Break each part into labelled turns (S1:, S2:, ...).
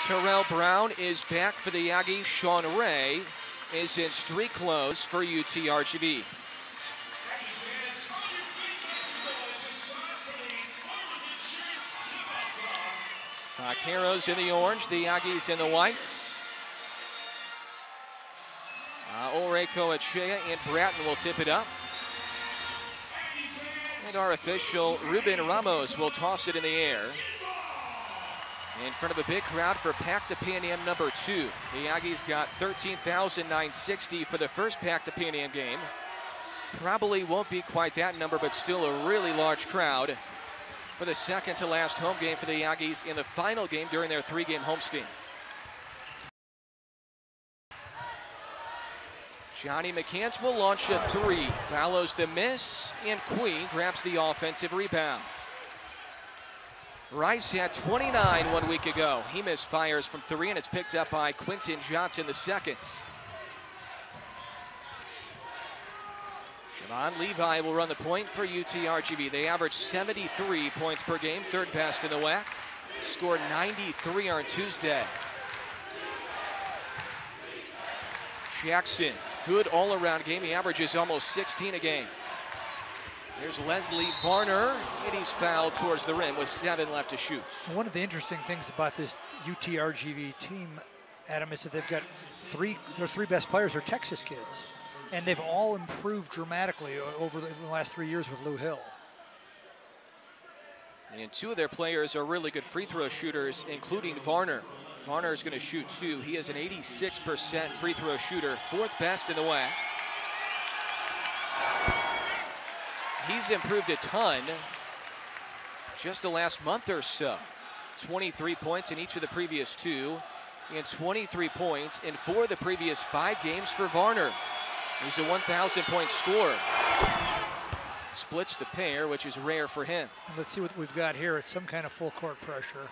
S1: Terrell Brown is back for the Aggies. Sean Ray is in street clothes for UTRGV. Vaqueros in the orange, the Aggies in the white. Oreko, Achea, and Bratton will tip it up. And our official, Ruben Ramos, will toss it in the air. In front of a big crowd for Pack the Pan Am number 2. The Aggies got 13,960 for the first Pack the Pan Am game. Probably won't be quite that number, but still a really large crowd for the second to last home game for the Aggies in the final game during their 3-game homestand. Johnny McCants will launch a 3, follows the miss, and Queen grabs the offensive rebound. Rice had 29 1 week ago. He misfires from 3, and it's picked up by Quentin Johnson II. Javon Levi will run the point for UTRGV. They average 73 points per game, third best in the WAC. Scored 93 on Tuesday. Jackson, good all-around game. He averages almost 16 a game. There's Leslie Varner, and he's fouled towards the rim with 7 left to shoot.
S2: One of the interesting things about this UTRGV team, Adam, is that they've got their 3 best players are Texas kids. And they've all improved dramatically over the last 3 years with Lou Hill.
S1: And 2 of their players are really good free throw shooters, including Varner. Varner is going to shoot 2. He is an 86% free throw shooter, 4th best in the WAC. He's improved a ton just the last month or so. 23 points in each of the previous 2, and 23 points in 4 of the previous 5 games for Varner. He's a 1,000-point scorer. Splits the pair, which is rare for him.
S2: And let's see what we've got here. It's some kind of full court pressure.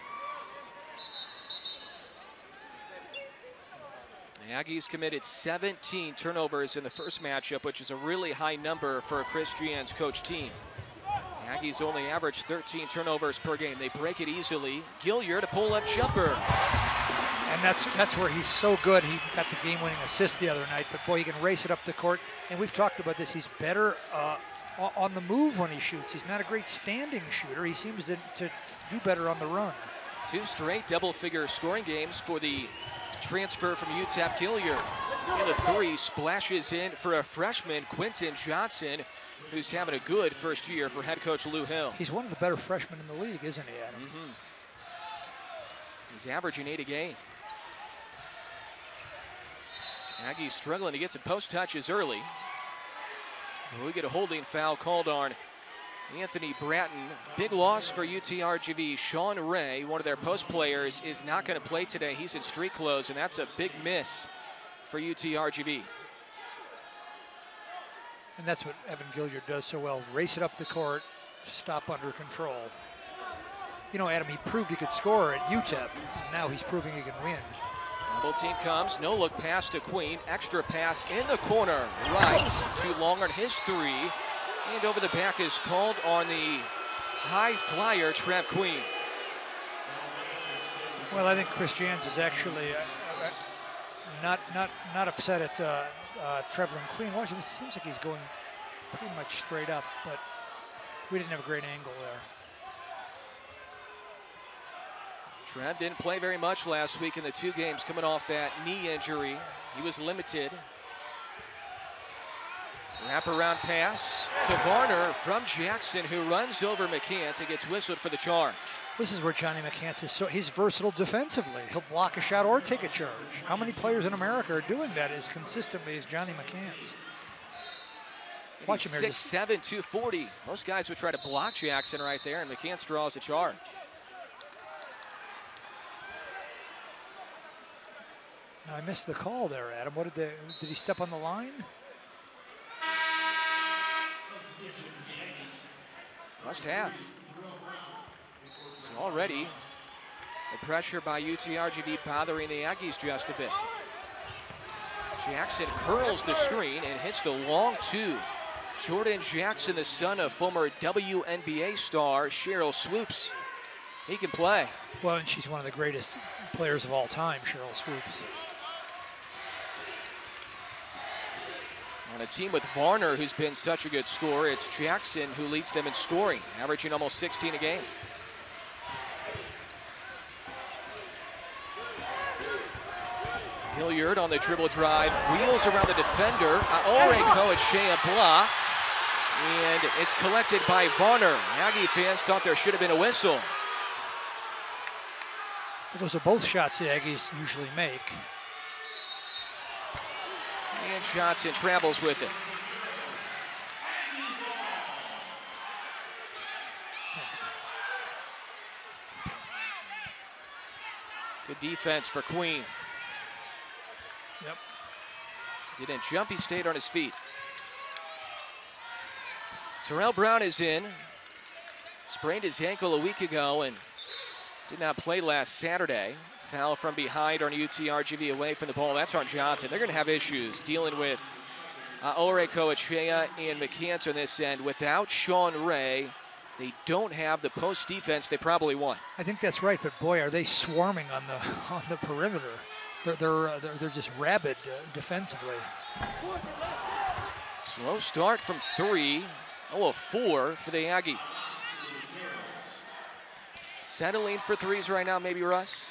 S1: The Aggies committed 17 turnovers in the first matchup, which is a really high number for a Chris Gian's coach team. The Aggies only average 13 turnovers per game. They break it easily. Gilliard, a pull-up jumper.
S2: And that's where he's so good. He got the game-winning assist the other night, but boy, he can race it up the court. And we've talked about this. He's better on the move when he shoots. He's not a great standing shooter. He seems to do better on the run.
S1: 2 straight double-figure scoring games for the transfer from UTEP, Gilliard. And the 3 splashes in for a freshman, Quentin Johnson, who's having a good first year for head coach Lou Hill.
S2: He's one of the better freshmen in the league, isn't he, Adam?
S1: Mm-hmm. He's averaging 8 a game. Aggies struggling to get some post touches early. We get a holding foul called on Anthony Bratton. Big loss for UTRGV. Sean Ray, one of their post players, is not going to play today. He's in street clothes, and that's a big miss for UTRGV.
S2: And that's what Evan Gilliard does so well. Race it up the court, stop under control. You know, Adam, he proved he could score at UTEP, and now he's proving he can win.
S1: Double team comes, no look pass to Queen, extra pass in the corner. Rice, too long on his 3, and over the back is called on the high flyer, Trev Queen.
S2: Well, I think Chris Jans is actually not upset at Trevlin Queen. Watch, this seems like he's going pretty much straight up, but we didn't have a great angle there.
S1: Trev didn't play very much last week in the 2 games coming off that knee injury. He was limited. Wraparound pass to Varner from Jackson, who runs over McCants and gets whistled for the charge.
S2: This is where Johnny McCants is. So he's versatile defensively. He'll block a shot or take a charge. How many players in America are doing that as consistently as Johnny McCants? Watch him here.
S1: 6'7", 240. Most guys would try to block Jackson right there, and McCants draws a charge.
S2: Now, I missed the call there, Adam. What did he step on the line?
S1: Must have. So already the pressure by UTRGV bothering the Aggies just a bit. Jackson curls the screen and hits the long 2. Jordan Jackson, the son of former WNBA star Cheryl Swoops. He can play.
S2: Well, and she's one of the greatest players of all time, Cheryl Swoops.
S1: On a team with Varner, who's been such a good scorer, it's Jackson who leads them in scoring, averaging almost 16 a game. Hilliard on the dribble drive, wheels around the defender. Aore blocked, and it's collected by Varner. Aggie fans thought there should have been a whistle.
S2: Those are both shots the Aggies usually make.
S1: And Johnson travels with it.
S2: Thanks.
S1: Good defense for Queen.
S2: Yep.
S1: Didn't jump, he stayed on his feet. Terrell Brown is in. Sprained his ankle a week ago and did not play last Saturday. Foul from behind on UTRGV away from the ball. That's on Johnson. They're going to have issues dealing with Aore and McCants on this end. Without Sean Ray, they don't have the post defense they probably want.
S2: I think that's right, but boy, are they swarming on the perimeter. They're just rabid defensively.
S1: Slow start from 3. 0-4 for the Aggies. Settling for threes right now, maybe Russ?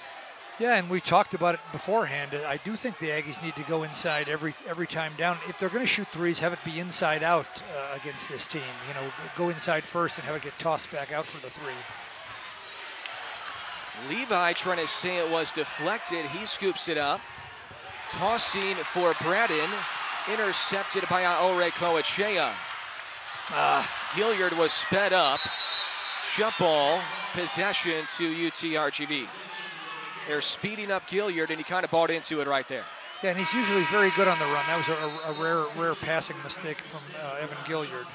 S2: Yeah, and we talked about it beforehand. I do think the Aggies need to go inside every time down. If they're going to shoot threes, have it be inside out against this team. You know, go inside first and have it get tossed back out for the 3.
S1: Levi trying to say it was deflected. He scoops it up. Tossing for Braden. Intercepted by Aore Koachea. Gilliard was sped up. Jump ball. Possession to UTRGV. They're speeding up Gilliard, and he kind of bought into it right there.
S2: Yeah, and he's usually very good on the run. That was a rare passing mistake from Evan Gilliard.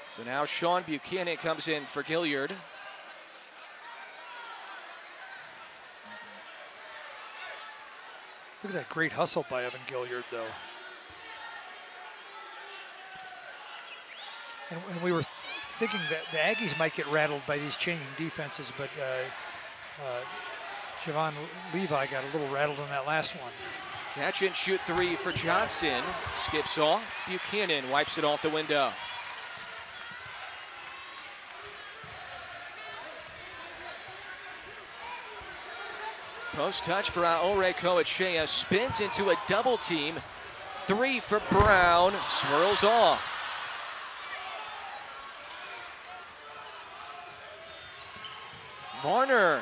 S1: So now Sean Buchanan comes in for Gilliard.
S2: Look at that great hustle by Evan Gilliard, though. And we were thinking that the Aggies might get rattled by these changing defenses, but Javon Levi got a little rattled in that last one.
S1: Catch and shoot 3 for Johnson. Skips off. Buchanan wipes it off the window. Post touch for Aore Koachea. Spins into a double team. 3 for Brown. Swirls off. Varner.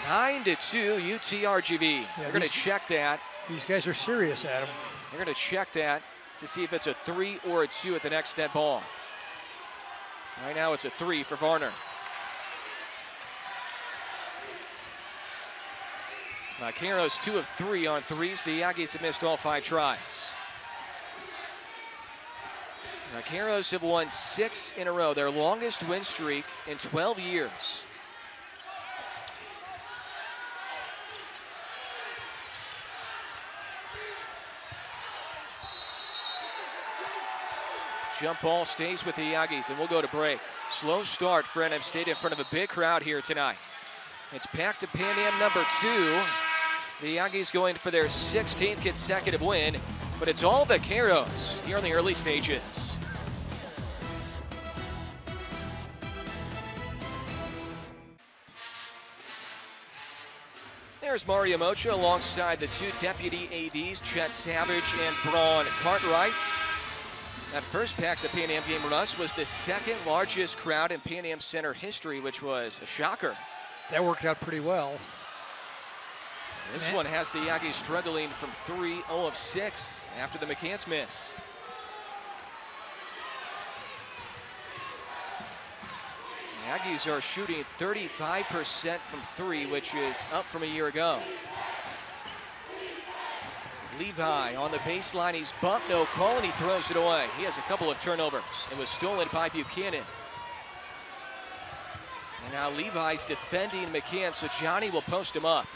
S1: 9-2 UTRGV.
S2: Yeah,
S1: they're going to check that.
S2: These guys are serious, Adam.
S1: They're going to check that to see if it's a 3 or a 2 at the next dead ball. Right now it's a 3 for Varner. Vaqueros 2 of 3 on threes. The Aggies have missed all 5 tries. Vaqueros have won 6 in a row, their longest win streak in 12 years. Jump ball stays with the Aggies, and we'll go to break. Slow start for NM State in front of a big crowd here tonight. It's packed to Pan Am number 2. The Aggies going for their 16th consecutive win, but it's all Vaqueros here in the early stages. There's Mario Mocha alongside the 2 deputy ADs, Chet Savage and Braun Cartwright. That first pack, the Pan Am game, Russ, was the 2nd largest crowd in Pan Am Center history, which was a shocker.
S2: That worked out pretty well.
S1: This one has the Aggies struggling from 3, 0 of 6 after the McCants miss. The Aggies are shooting 35% from 3, which is up from a year ago. Levi on the baseline, he's bumped, no call, and he throws it away. He has a couple of turnovers. It was stolen by Buchanan. And now Levi's defending McCann, so Johnny will post him up.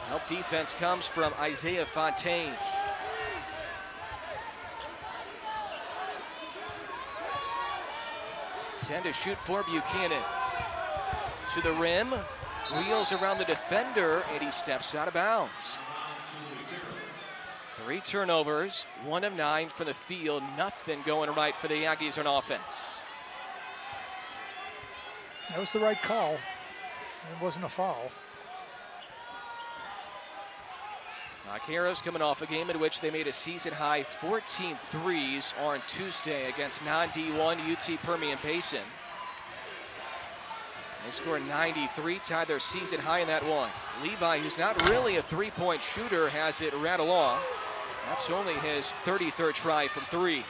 S1: Help defense comes from Isaiah Fontaine. 10 to shoot for Buchanan. To the rim, wheels around the defender, and he steps out of bounds. 3 turnovers, 1 of 9 from the field. Nothing going right for the Aggies on offense.
S2: That was the right call. It wasn't a foul.
S1: Vaqueros coming off a game in which they made a season-high 14 threes on Tuesday against non-D1 UT Permian Basin. They scored 93, tied their season high in that one. Levi, who's not really a three-point shooter, has it rattle off. That's only his 33rd try from 3.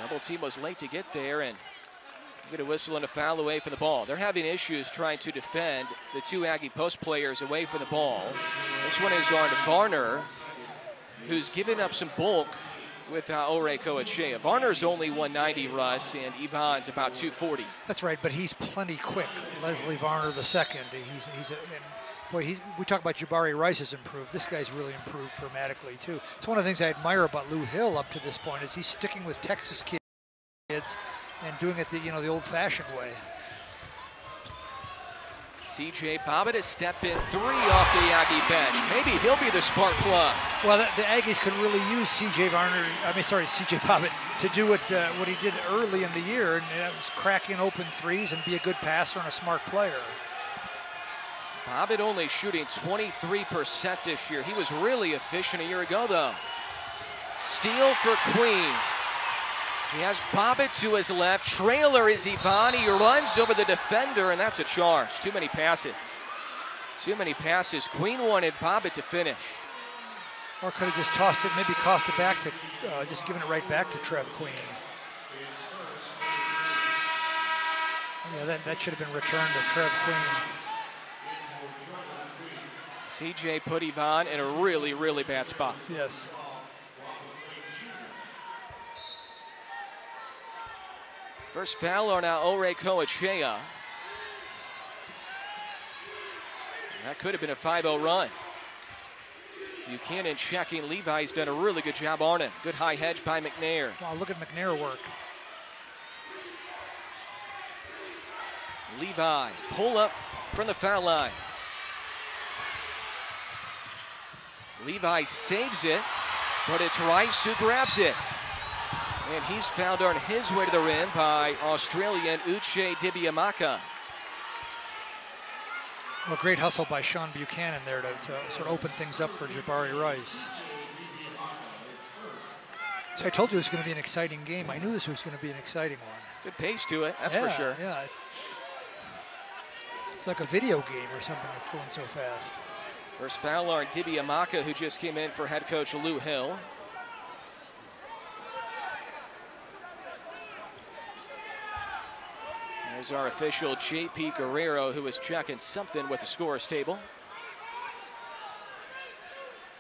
S1: Double team was late to get there, and get a whistle and a foul away from the ball. They're having issues trying to defend the 2 Aggie post players away from the ball. This one is on Varner, who's given up some bulk with Ore Coachea. Varner's only 190, Russ, and Yvonne's about 240.
S2: That's right, but he's plenty quick. Leslie Varner the second. We talk about Jabari Rice has improved. This guy's really improved dramatically too. It's one of the things I admire about Lou Hill up to this point is he's sticking with Texas kids and doing it the old-fashioned way.
S1: C.J. Bobbitt a step in 3 off the Aggie bench. Maybe he'll be the spark plug.
S2: Well, the Aggies could really use C.J. Bobbitt to do what he did early in the year, and that was cracking open threes and be a good passer and a smart player.
S1: Bobbitt only shooting 23% this year. He was really efficient a year ago, though. Steal for Queen. He has Bobbitt to his left. Trailer is Yvonne. He runs over the defender, and that's a charge. Too many passes. Too many passes. Queen wanted Bobbitt to finish.
S2: Or could have just tossed it, maybe tossed it back to, just giving it right back to Trev Queen. Yeah, that should have been returned to Trev Queen.
S1: CJ put Yvonne in a really, really bad spot.
S2: Yes.
S1: First foul on now Ore Coachea. That could have been a 5-0 run. Buchanan checking. Levi's done a really good job on it. Good high hedge by McNair.
S2: Wow, look at McNair work.
S1: Levi, pull up from the foul line. Levi saves it, but it's Rice who grabs it. And he's fouled on his way to the rim by Australian Uche Dibiamaka.
S2: Well, great hustle by Sean Buchanan there to sort of open things up for Jabari Rice. So I told you it was going to be an exciting game. I knew this was going to be an exciting one.
S1: Good pace to it, that's for sure.
S2: Yeah, it's like a video game or something that's going so fast.
S1: First foul on Dibiamaka, who just came in for head coach Lou Hill. There's our official J.P. Guerrero, who was checking something with the scores table.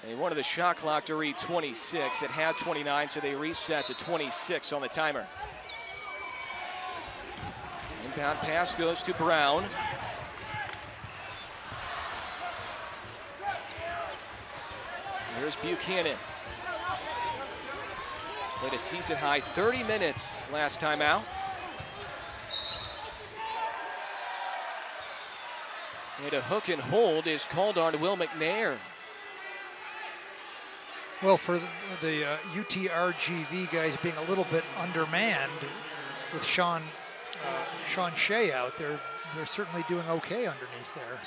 S1: They wanted the shot clock to read 26. It had 29, so they reset to 26 on the timer. Inbound pass goes to Brown. Here's Buchanan. Played a season high 30 minutes last time out. And a hook and hold is called on Will McNair.
S2: Well, for the UTRGV guys being a little bit undermanned with Sean Shea out there, they're certainly doing okay underneath there.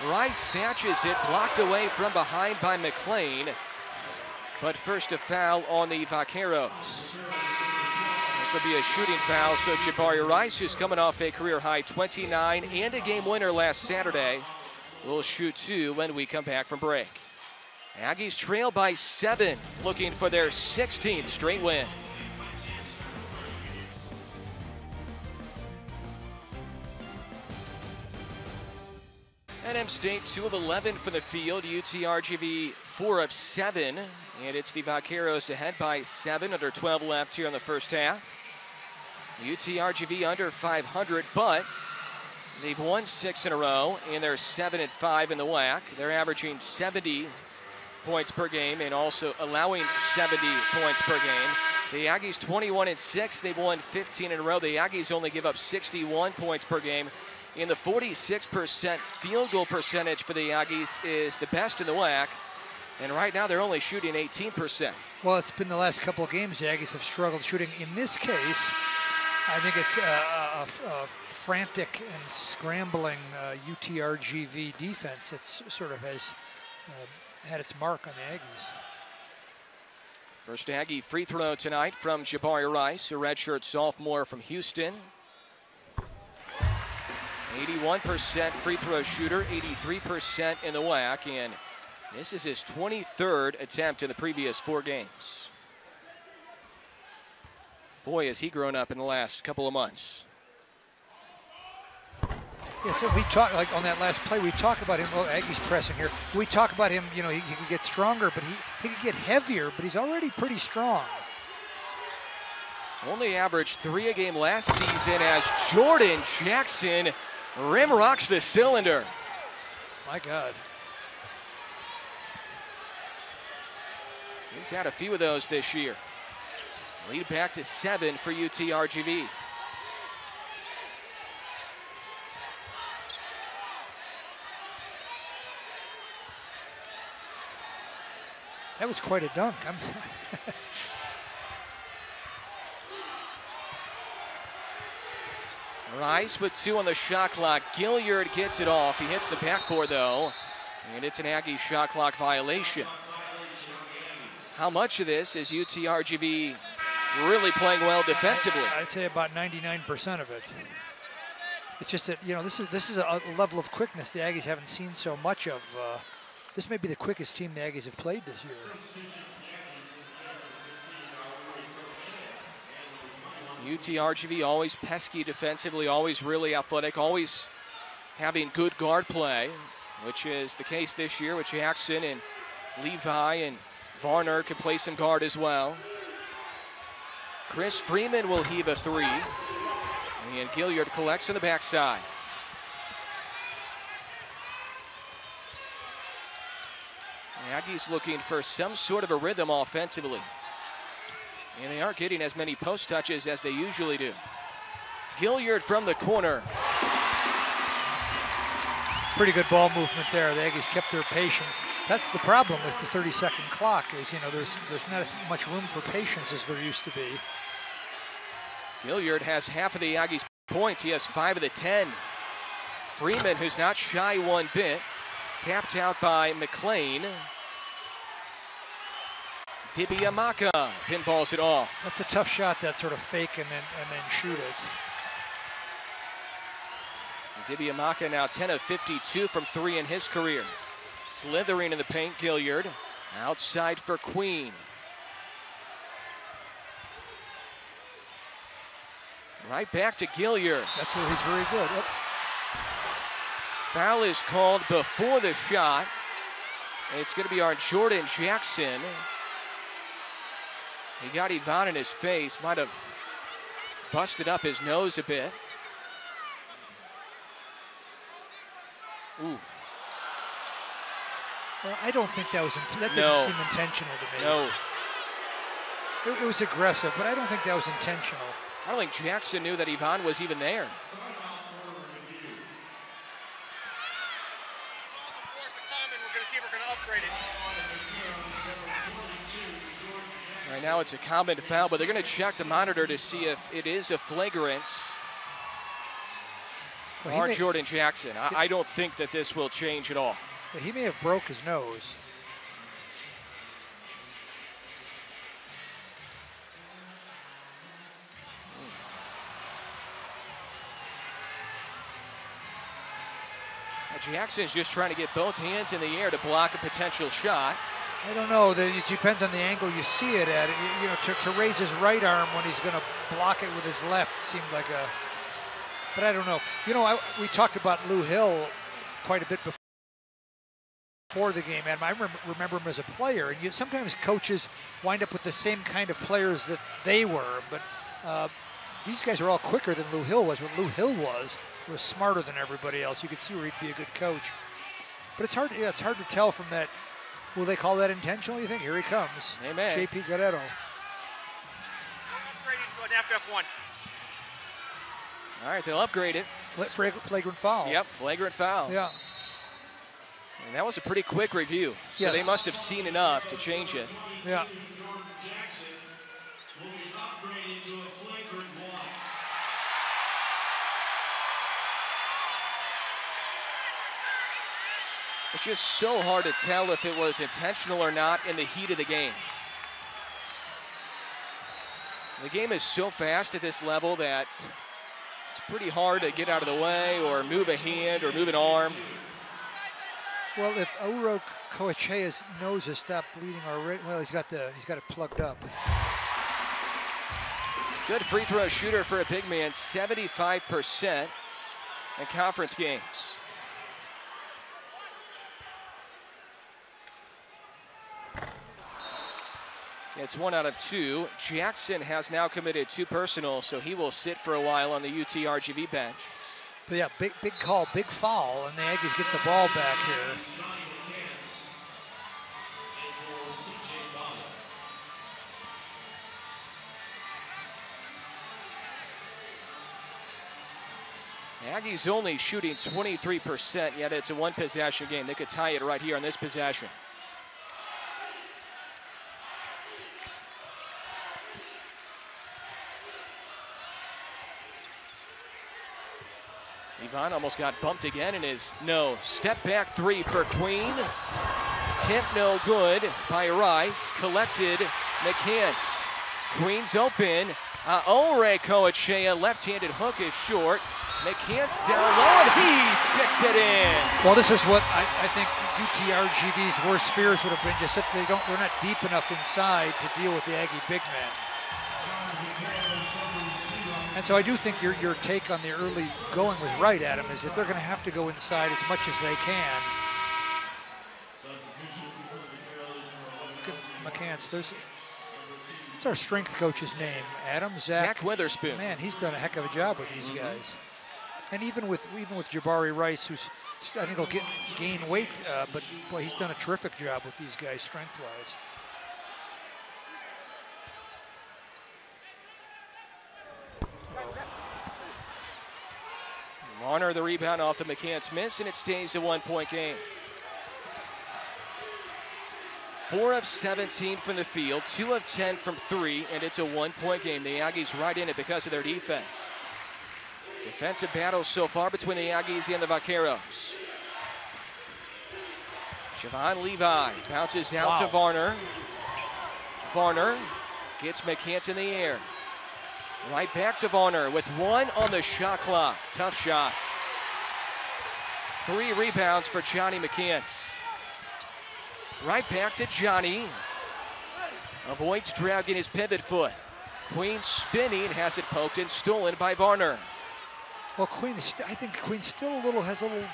S1: Rice snatches it, blocked away from behind by McLean. But first a foul on the Vaqueros. This will be a shooting foul, so Jabari Rice, who's coming off a career-high 29 and a game winner last Saturday, will shoot 2 when we come back from break. Aggies trail by 7, looking for their 16th straight win. NM State 2 of 11 for the field, UTRGV 4 of 7, and it's the Vaqueros ahead by 7, under 12 left here in the first half. UTRGV under 500, but they've won 6 in a row, and they're 7-5 in the WAC. They're averaging 70 points per game and also allowing 70 points per game. The Aggies 21-6, they've won 15 in a row. The Aggies only give up 61 points per game. And the 46% field goal percentage for the Aggies is the best in the WAC. And right now they're only shooting 18%.
S2: Well, it's been the last couple of games the Aggies have struggled shooting. In this case, I think it's a frantic and scrambling UTRGV defense that sort of has had its mark on the Aggies.
S1: First Aggie free throw tonight from Jabari Rice, a redshirt sophomore from Houston. 81% free throw shooter, 83% in the WAC, and this is his 23rd attempt in the previous 4 games. Boy, has he grown up in the last couple of months.
S2: Yeah, so we talk, like on that last play, we talk about him, oh, Aggie's pressing here. We talk about him, you know, he can get stronger, but he can get heavier, but he's already pretty strong.
S1: Only averaged 3 a game last season as Jordan Jackson rim rocks the cylinder.
S2: My God.
S1: He's had a few of those this year. Lead back to 7 for UTRGV.
S2: That was quite a dunk.
S1: Rice with 2 on the shot clock. Gilliard gets it off. He hits the backboard though, and it's an Aggie shot clock violation. How much of this is UTRGV really playing well defensively?
S2: I'd say about 99% of it. It's just that, you know, this is a level of quickness the Aggies haven't seen so much of. This may be the quickest team the Aggies have played this year.
S1: UTRGV always pesky defensively, always really athletic, always having good guard play, which is the case this year with Jackson and Levi, and Varner can play some guard as well. Chris Freeman will heave a 3, and Gilliard collects on the backside. The Aggies looking for some sort of a rhythm offensively. And they aren't getting as many post touches as they usually do. Gilliard from the corner.
S2: Pretty good ball movement there. The Aggies kept their patience. That's the problem with the 30-second clock is, you know, there's not as much room for patience as there used to be.
S1: Gilliard has half of the Aggies' points. He has 5 of the 10. Freeman, who's not shy one bit, tapped out by McLean. Dibiamaka pinballs it off.
S2: That's a tough shot, that sort of fake and then shoot it.
S1: Dibiamaka now 10 of 52 from 3 in his career. Slithering in the paint, Gilliard. Outside for Queen. Right back to Gilliard.
S2: That's where he's very good. Yep.
S1: Foul is called before the shot. It's going to be our Jordan Jackson. He got Ivan in his face, might have busted up his nose a bit. Ooh.
S2: Well, I don't think that was, that didn't seem intentional to me.
S1: No.
S2: It was aggressive, but I don't think that was intentional.
S1: I don't think Jackson knew that Ivan was even there. Right now it's a common foul, but they're going to check the monitor to see if it is a flagrant. Well, Jordan Jackson. I don't think that this will change at all.
S2: He may have broke his nose.
S1: Jackson's just trying to get both hands in the air to block a potential shot.
S2: I don't know. It depends on the angle you see it at. You know, to raise his right arm when he's going to block it with his left seemed like a. But I don't know. You know, we talked about Lou Hill quite a bit before the game, and I remember him as a player. And sometimes coaches wind up with the same kind of players that they were. But these guys are all quicker than Lou Hill was. What Lou Hill was smarter than everybody else. You could see where he'd be a good coach. But it's hard. Yeah, it's hard to tell from that. Will they call that intentional, you think? Here he comes.
S1: Amen.
S2: J.P. Guerrero.
S3: Upgrading to an FF1.
S1: All right, they'll upgrade it.
S2: Flagrant foul.
S1: Yep, flagrant foul.
S2: Yeah.
S1: And that was a pretty quick review. So
S2: yes.
S1: They must have seen enough to change it.
S2: Yeah.
S1: It's just so hard to tell if it was intentional or not in the heat of the game. The game is so fast at this level that it's pretty hard to get out of the way or move a hand or move an arm.
S2: Well, if Auro Coachea's nose has stopped bleeding already, well, he's got it plugged up.
S1: Good free throw shooter for a big man, 75% in conference games. It's 1 out of 2. Jackson has now committed 2 personal, so he will sit for a while on the UTRGV bench.
S2: But yeah, big call, big foul, and the Aggies get the ball back here.
S1: Aggies only shooting 23%, yet it's a 1-possession game. They could tie it right here on this possession. Ivan almost got bumped again in his no. Step back 3 for Queen. Tip no good by Rice. Collected McCants. Queen's open. Aure Coachea, left-handed hook is short. McCants down low and he sticks it in.
S2: Well, this is what I think UTRGV's worst fears would have been, just that they're not deep enough inside to deal with the Aggie big man. And so I do think your take on the early going was right, Adam, is that they're going to have to go inside as much as they can. Look at McCants. That's our strength coach's name, Adam.
S1: Zach Witherspoon.
S2: Man, he's done a heck of a job with these guys. And even with Jabari Rice, who's I think will gain weight, but boy, he's done a terrific job with these guys strength-wise.
S1: Warner the rebound off the McCants miss, and it stays a 1-point game. 4 of 17 from the field, 2 of 10 from 3, and it's a 1-point game. The Aggies right in it because of their defense. Defensive battles so far between the Aggies and the Vaqueros. Javon Levi bounces out to Varner. Varner gets McCants in the air. Right back to Varner with 1 on the shot clock. Tough shots. 3 rebounds for Johnny McCants. Right back to Johnny. Avoids dragging his pivot foot. Queen spinning, has it poked and stolen by Varner.
S2: Well, I think Queen still has a little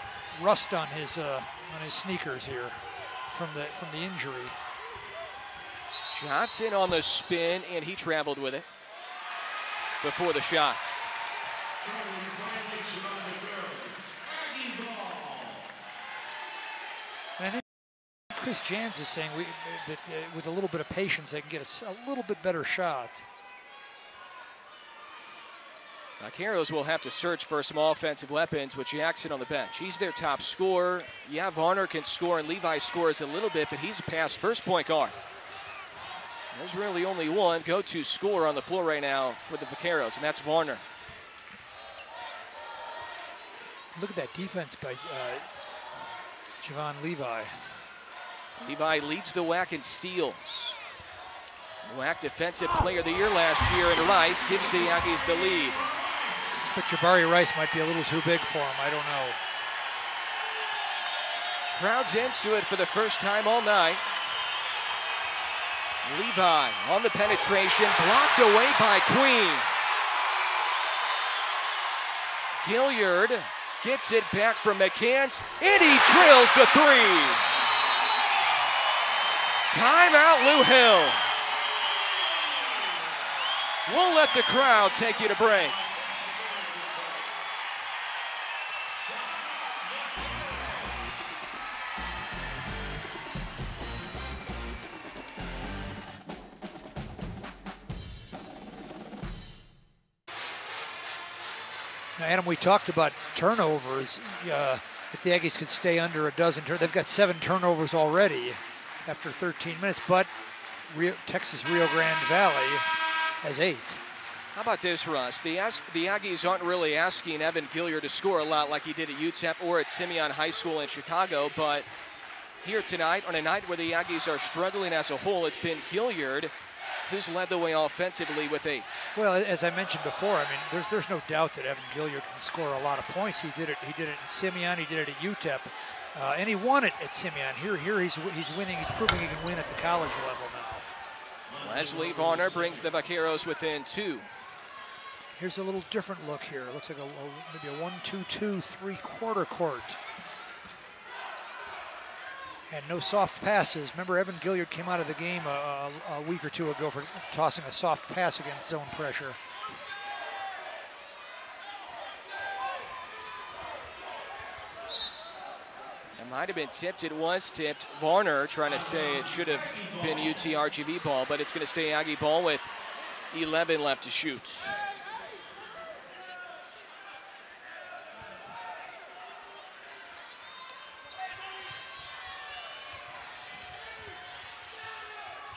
S2: rust on his sneakers here from the injury.
S1: Johnson on the spin, and he traveled with it before the shots.
S2: And I think Chris Jans is saying that with a little bit of patience, they can get a little bit better shot.
S1: Vaqueros will have to search for some offensive weapons with Jackson on the bench. He's their top scorer. Yeah, Varner can score, and Levi scores a little bit, but he's a pass first point guard. There's really only one go-to scorer on the floor right now for the Vaqueros, and that's Varner.
S2: Look at that defense by Javon Levi.
S1: Levi leads the WAC in steals. WAC Defensive Player of the Year last year, and Rice gives the Aggies the lead.
S2: But Jabari Rice might be a little too big for him. I don't know.
S1: Crowd's into it for the first time all night. Levi on the penetration, blocked away by Queen. Gilliard gets it back from McCants, and he drills the three. Timeout, Lou Hill. We'll let the crowd take you to break.
S2: Now, Adam, we talked about turnovers. If the Aggies could stay under a dozen turnovers, they've got 7 turnovers already after 13 minutes, but Texas Rio Grande Valley has 8.
S1: How about this, Russ? The Aggies aren't really asking Evan Gilliard to score a lot like he did at UTEP or at Simeon High School in Chicago, but here tonight, on a night where the Aggies are struggling as a whole, it's been Gilliard who's led the way offensively with 8.
S2: Well, as I mentioned before, I mean, there's no doubt that Evan Gilliard can score a lot of points. He did it in Simeon, he did it at UTEP, and he won it at Simeon. Here he's winning. He's proving he can win at the college level now.
S1: Leslie Varner brings the Vaqueros within 2.
S2: Here's a little different look here. It looks like maybe a 1-2-2 3/4 court. And no soft passes. Remember, Evan Gilliard came out of the game a week or 2 ago for tossing a soft pass against zone pressure.
S1: It might have been tipped. It was tipped. Varner trying to say it should have been UTRGV ball, but it's going to stay Aggie ball with 11 left to shoot.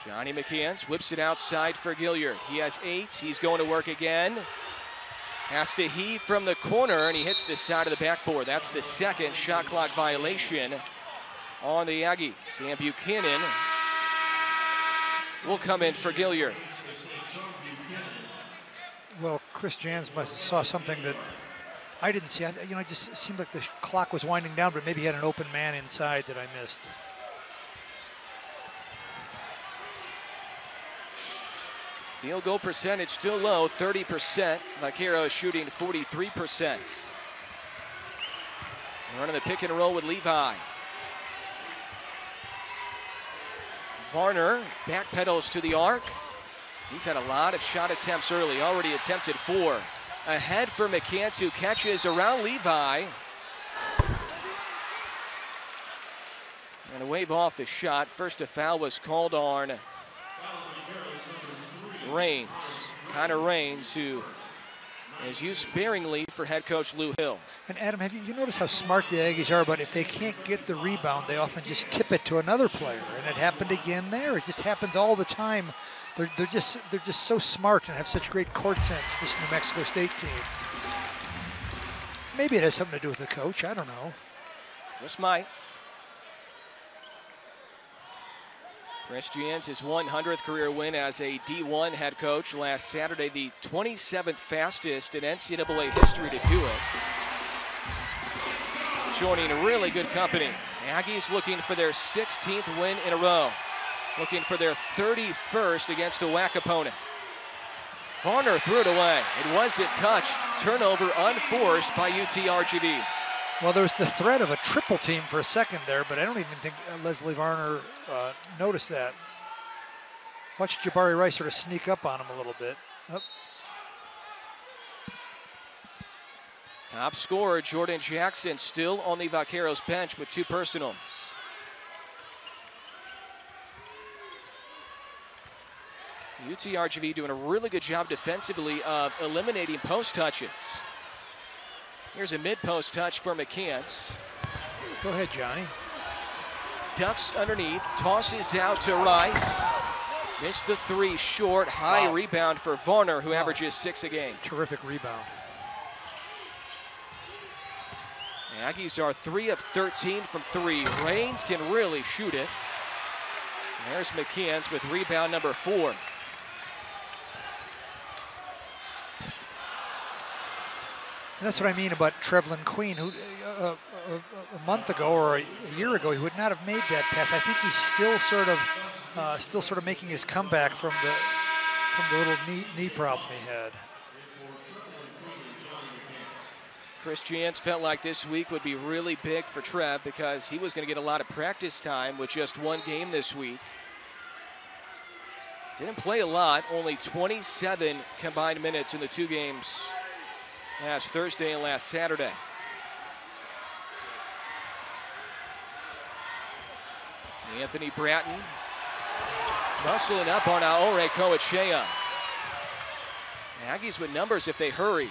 S1: Johnny McCants whips it outside for Gilliard. He has 8. He's going to work again. Has to heave from the corner, and he hits the side of the backboard. That's the second shot clock violation on the Aggies. Sam Buchanan will come in for Gilliard.
S2: Well, Chris Jans must have saw something that I didn't see. It just seemed like the clock was winding down, but maybe he had an open man inside that I missed.
S1: Field goal percentage still low, 30%. Vaqueros shooting 43%. Running the pick and roll with Levi. Varner backpedals to the arc. He's had a lot of shot attempts early, already attempted 4. Ahead for McCants, who catches around Levi. And a wave off the shot. First a foul was called on Connor Raines, who is used sparingly for head coach Lou Hill.
S2: And Adam, have you noticed how smart the Aggies are? But if they can't get the rebound, they often just tip it to another player, and it happened again there. It just happens all the time. They're just so smart and have such great court sense, this New Mexico State team. Maybe it has something to do with the coach. I don't know.
S1: Just might. Chris Jans, his 100th career win as a D1 head coach last Saturday, the 27th fastest in NCAA history to do it. Joining a really good company. Aggies looking for their 16th win in a row. Looking for their 31st against a WAC opponent. Varner threw it away. It wasn't touched. Turnover unforced by UTRGV.
S2: Well, there was the threat of a triple team for a second there, but I don't even think Leslie Varner noticed that. Watch Jabari Rice sort of sneak up on him a little bit. Oh.
S1: Top scorer Jordan Jackson still on the Vaqueros bench with 2 personals. UTRGV doing a really good job defensively of eliminating post touches. Here's a mid-post touch for McCants.
S2: Go ahead, Johnny.
S1: Ducks underneath, tosses out to Rice. Missed the 3 short, high rebound for Varner, who averages 6 a game.
S2: Terrific rebound.
S1: The Aggies are 3 of 13 from 3. Raines can really shoot it. And there's McKeons with rebound number 4.
S2: And that's what I mean about Trevlin Queen, who a month ago or a year ago he would not have made that pass. I think he's still sort of making his comeback from the little knee problem he had.
S1: Chris Jans felt like this week would be really big for Trev because he was going to get a lot of practice time with just one game this week. Didn't play a lot, only 27 combined minutes in the 2 games last Thursday and last Saturday. Anthony Bratton muscling up on Aore Coachea. Aggies with numbers if they hurry.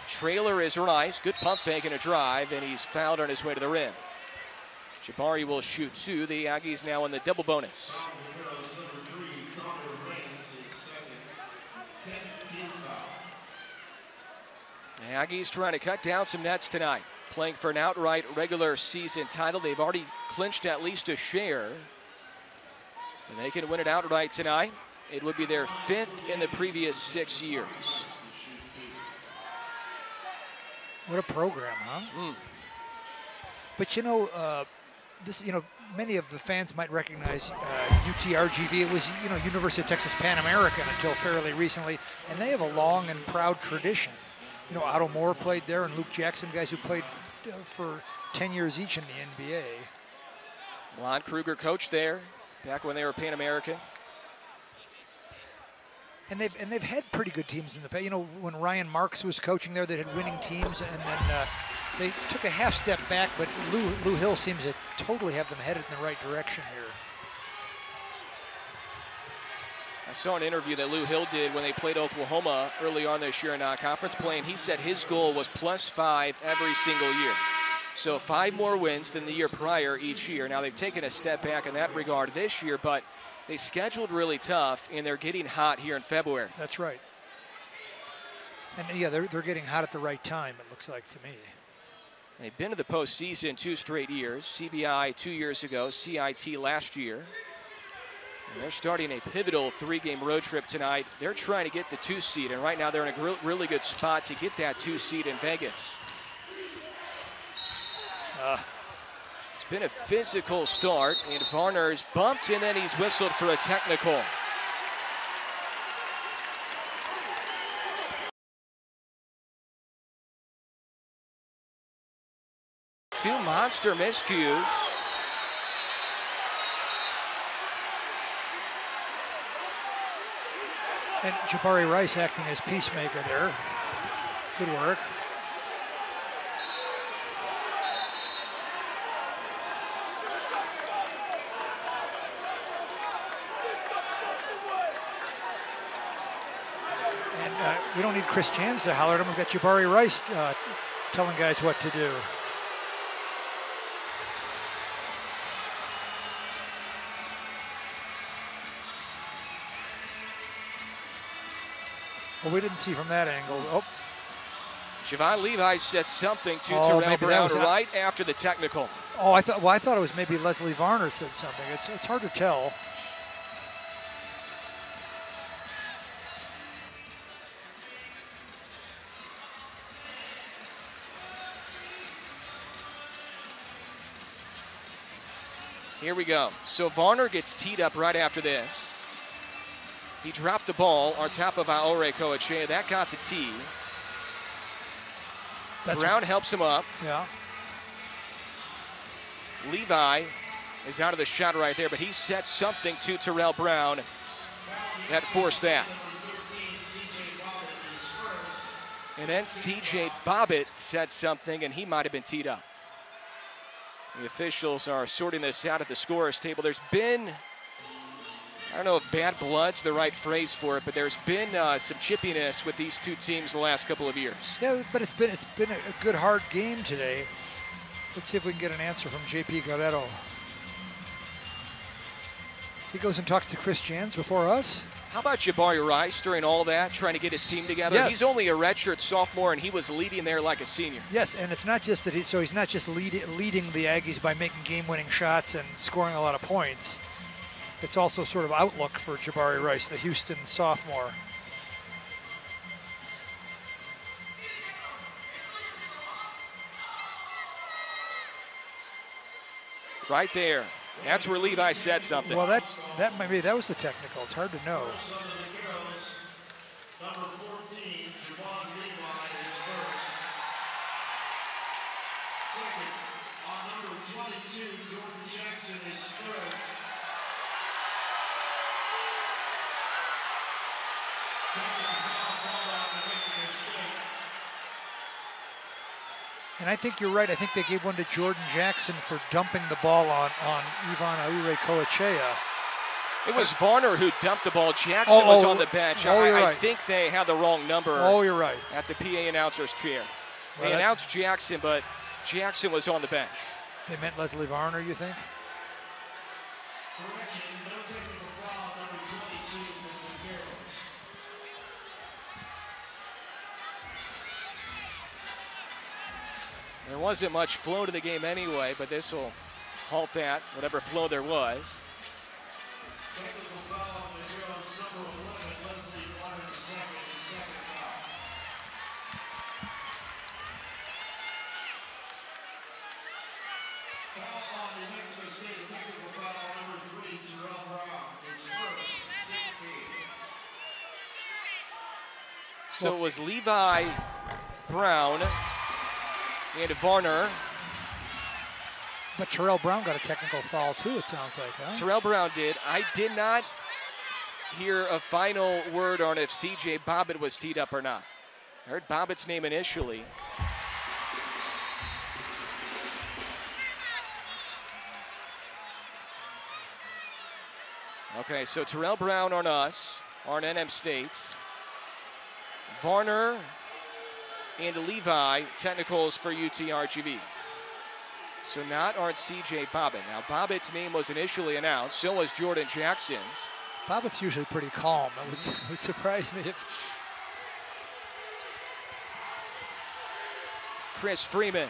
S1: Trailer is Rice, good pump fake and a drive, and he's fouled on his way to the rim. Jabari will shoot 2. The Aggies now in the double bonus. The Aggies trying to cut down some nets tonight, playing for an outright regular season title. They've already clinched at least a share, and they can win it outright tonight. It would be their 5th in the previous 6 years.
S2: What a program, huh? But many of the fans might recognize UTRGV. It was, University of Texas Pan American until fairly recently, and they have a long and proud tradition. Otto Moore played there, and Luke Jackson, guys who played for 10 years each in the NBA.
S1: Lon Kruger coached there back when they were Pan American.
S2: And they've had pretty good teams in the past. When Ryan Marks was coaching there, they had winning teams, and then they took a half step back. But Lou Hill seems to totally have them headed in the right direction here.
S1: I saw an interview that Lou Hill did when they played Oklahoma early on this year in conference play, and he said his goal was +5 every single year. So 5 more wins than the year prior each year. Now they've taken a step back in that regard this year, but they scheduled really tough, and they're getting hot here in February.
S2: That's right. And yeah, they're getting hot at the right time, it looks like to me.
S1: They've been to the postseason 2 straight years. CBI 2 years ago, CIT last year. And they're starting a pivotal 3-game road trip tonight. They're trying to get the 2 seed, and right now they're in a really good spot to get that 2 seed in Vegas. It's been a physical start, and Varner's bumped, and then he's whistled for a technical. Two monster miscues.
S2: And Jabari Rice acting as peacemaker there. Good work. We don't need Chris Jans to holler at him. We've got Jabari Rice telling guys what to do. Well, we didn't see from that angle. Oh.
S1: Javon Levi said something to Terrell Brown right after the technical.
S2: Oh, I thought it was maybe Leslie Varner said something. It's hard to tell.
S1: Here we go. So Varner gets teed up right after this. He dropped the ball on top of Aore Coachea. That got the tee. Brown helps him up.
S2: Yeah.
S1: Levi is out of the shot right there, but he set something to Terrell Brown that forced that. And then C.J. Bobbitt said something, and he might have been teed up. The officials are sorting this out at the scorer's table. There's been, I don't know if bad blood's the right phrase for it, but there's been some chippiness with these 2 teams the last couple of years.
S2: Yeah, but it's been a good, hard game today. Let's see if we can get an answer from J.P. Guerrero. He goes and talks to Chris Jans before us.
S1: How about Jabari Rice during all that, trying to get his team together?
S2: Yes.
S1: He's only a redshirt sophomore, and he was leading there like a senior.
S2: Yes, and it's not just that he's not just leading the Aggies by making game-winning shots and scoring a lot of points. It's also sort of outlook for Jabari Rice, the Houston sophomore.
S1: Right there. That's where Levi said something.
S2: Well, that was the technical. It's hard to know.
S3: Number 14, Javon Levi is first. Second, on number 22, Jordan Jackson is third. Technical foul called on the Mexican State.
S2: And I think you're right. I think they gave one to Jordan Jackson for dumping the ball on Ivan Aure-Coachea.
S1: It was Varner who dumped the ball. Jackson was on the bench.
S2: You're
S1: I
S2: right.
S1: think they had the wrong number
S2: You're right.
S1: at the PA announcer's chair.
S2: Well,
S1: They announced Jackson, but Jackson was on the bench.
S2: They meant Leslie Varner, you think?
S3: Correction, no technical foul, number 22 from Vaqueros.
S1: There wasn't much flow to the game anyway, but this will halt that, whatever flow there was.
S3: Technical foul on Vaqueros, number 11, Leslie Varner, second, his second foul. Foul on New Mexico State, technical foul, number 3, Terrell Brown, is first, 16.
S1: So it was Levi, Brown, and Varner.
S2: But Terrell Brown got a technical foul too, it sounds like, huh?
S1: Terrell Brown did. I did not hear a final word on if C.J. Bobbitt was teed up or not. I heard Bobbitt's name initially. Okay, so Terrell Brown on us, on NM State. Varner and Levi, technicals for UTRGV. So not on C.J. Bobbitt. Now Bobbitt's name was initially announced, so was Jordan Jackson's.
S2: Bobbitt's usually pretty calm. It would surprise me if...
S1: Chris Freeman.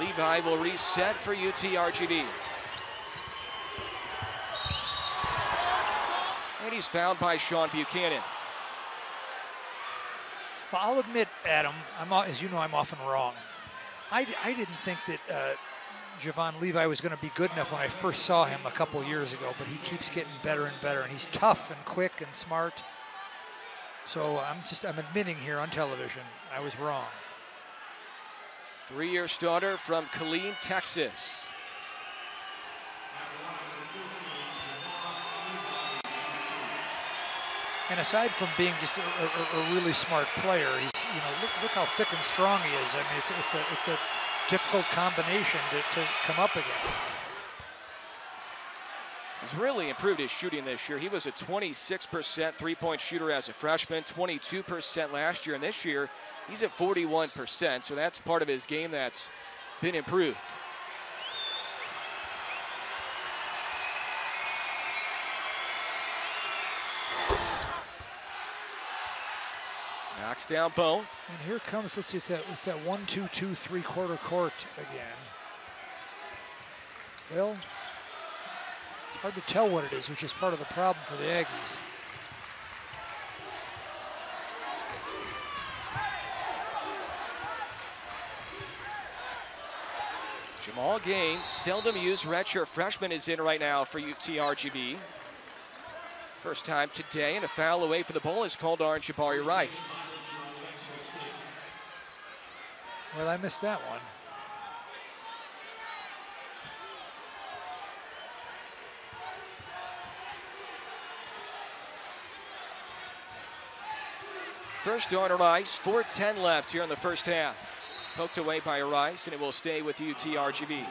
S1: Levi will reset for UTRGV. And he's fouled by Sean Buchanan.
S2: Well, I'll admit, Adam, as you know, I'm often wrong. I didn't think that Javon Levi was going to be good enough when I first saw him a couple years ago, but he keeps getting better and better, and he's tough and quick and smart. So I'm admitting here on television, I was wrong.
S1: Three-year starter from Killeen, Texas.
S2: And aside from being just a really smart player, he's, you know, look how thick and strong he is. I mean, it's a difficult combination to come up against.
S1: He's really improved his shooting this year. He was a 26% three-point shooter as a freshman, 22% last year, and this year he's at 41%. So that's part of his game that's been improved. Knocks down both.
S2: And here comes, let's see, it's that 1-2-2 3/4 court again. Well, it's hard to tell what it is, which is part of the problem for the Aggies.
S1: Jamal Gaines, seldom used redshirt freshman, is in right now for UTRGV. First time today, and a foul away for the ball is called on Jabari Rice.
S2: Well, I missed that one.
S1: First on Rice, 4:10 left here in the first half. Poked away by Rice, and it will stay with UTRGV.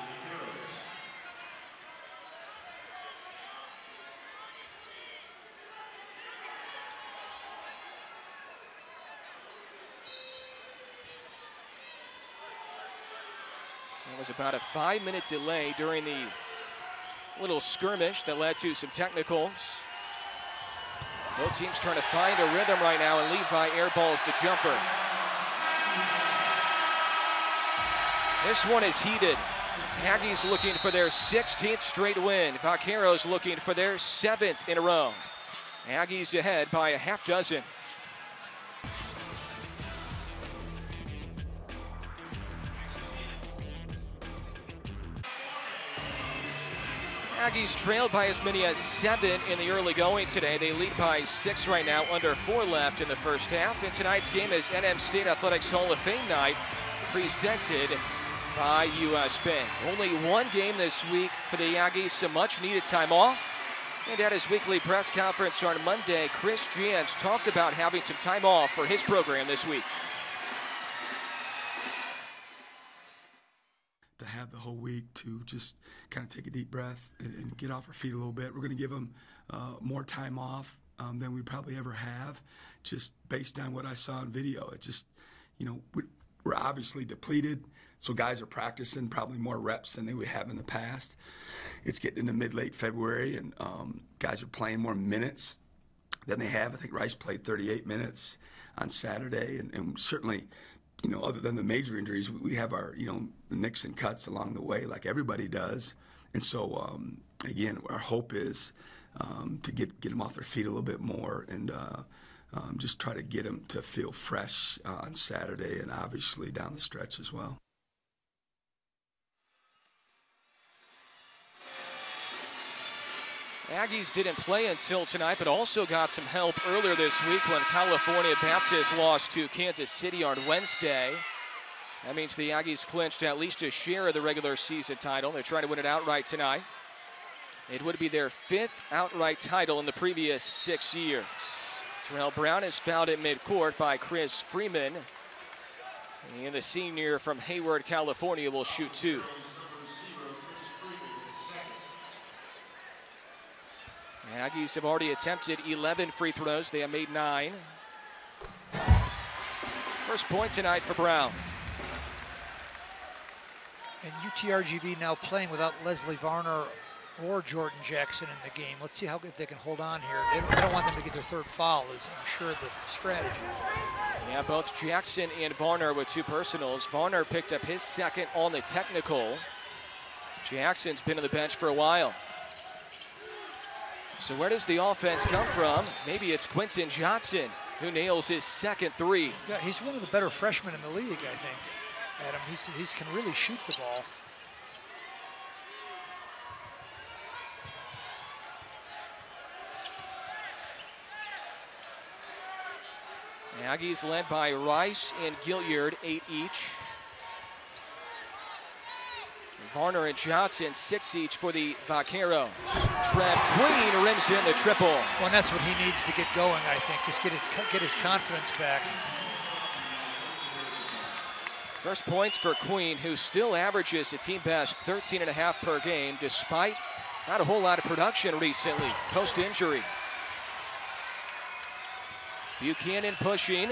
S1: There was about a 5-minute delay during the little skirmish that led to some technicals. Both teams trying to find a rhythm right now, and Levi airballs the jumper. This one is heated. Aggies looking for their 16th straight win. Vaqueros looking for their 7th in a row. Aggies ahead by a half dozen. Aggies trailed by as many as 7 in the early going today. They lead by 6 right now, under 4 left in the first half. And tonight's game is NM State Athletics Hall of Fame night, presented by U.S. Bank. Only one game this week for the Aggies, some much needed time off. And at his weekly press conference on Monday, Chris Jans talked about having some time off for his program this week.
S4: To have the whole week to just kind of take a deep breath and get off our feet a little bit. We're going to give them more time off than we probably ever have, just based on what I saw in video. It just, you know, we're obviously depleted, so guys are practicing probably more reps than they would have in the past. It's getting into mid-late February, and guys are playing more minutes than they have. I think Rice played 38 minutes on Saturday, and certainly, you know, other than the major injuries, we have our, you know, nicks and cuts along the way like everybody does. And so, again, our hope is to get them off their feet a little bit more and just try to get them to feel fresh on Saturday and obviously down the stretch as well.
S1: Aggies didn't play until tonight, but also got some help earlier this week when California Baptist lost to Kansas City on Wednesday. That means the Aggies clinched at least a share of the regular season title. They're trying to win it outright tonight. It would be their 5th outright title in the previous 6 years. Terrell Brown is fouled at midcourt by Chris Freeman. And the senior from Hayward, California will shoot 2. Aggies have already attempted 11 free throws. They have made 9. First point tonight for Brown.
S2: And UTRGV now playing without Leslie Varner or Jordan Jackson in the game. Let's see if they can hold on here. They don't want them to get their 3rd foul, is I'm sure the strategy.
S1: Yeah, both Jackson and Varner with 2 personals. Varner picked up his 2nd on the technical. Jackson's been on the bench for a while. So where does the offense come from? Maybe it's Quentin Johnson, who nails his 2nd 3.
S2: Yeah, he's one of the better freshmen in the league, I think, Adam. He can really shoot the ball.
S1: Aggies led by Rice and Gilliard, 8 each. Varner and Johnson, 6 each for the Vaqueros. Trev Queen rims in the triple.
S2: Well, and that's what he needs to get going, I think. Just get his confidence back.
S1: First points for Queen, who still averages a team best 13.5 per game, despite not a whole lot of production recently, post-injury. Buchanan pushing,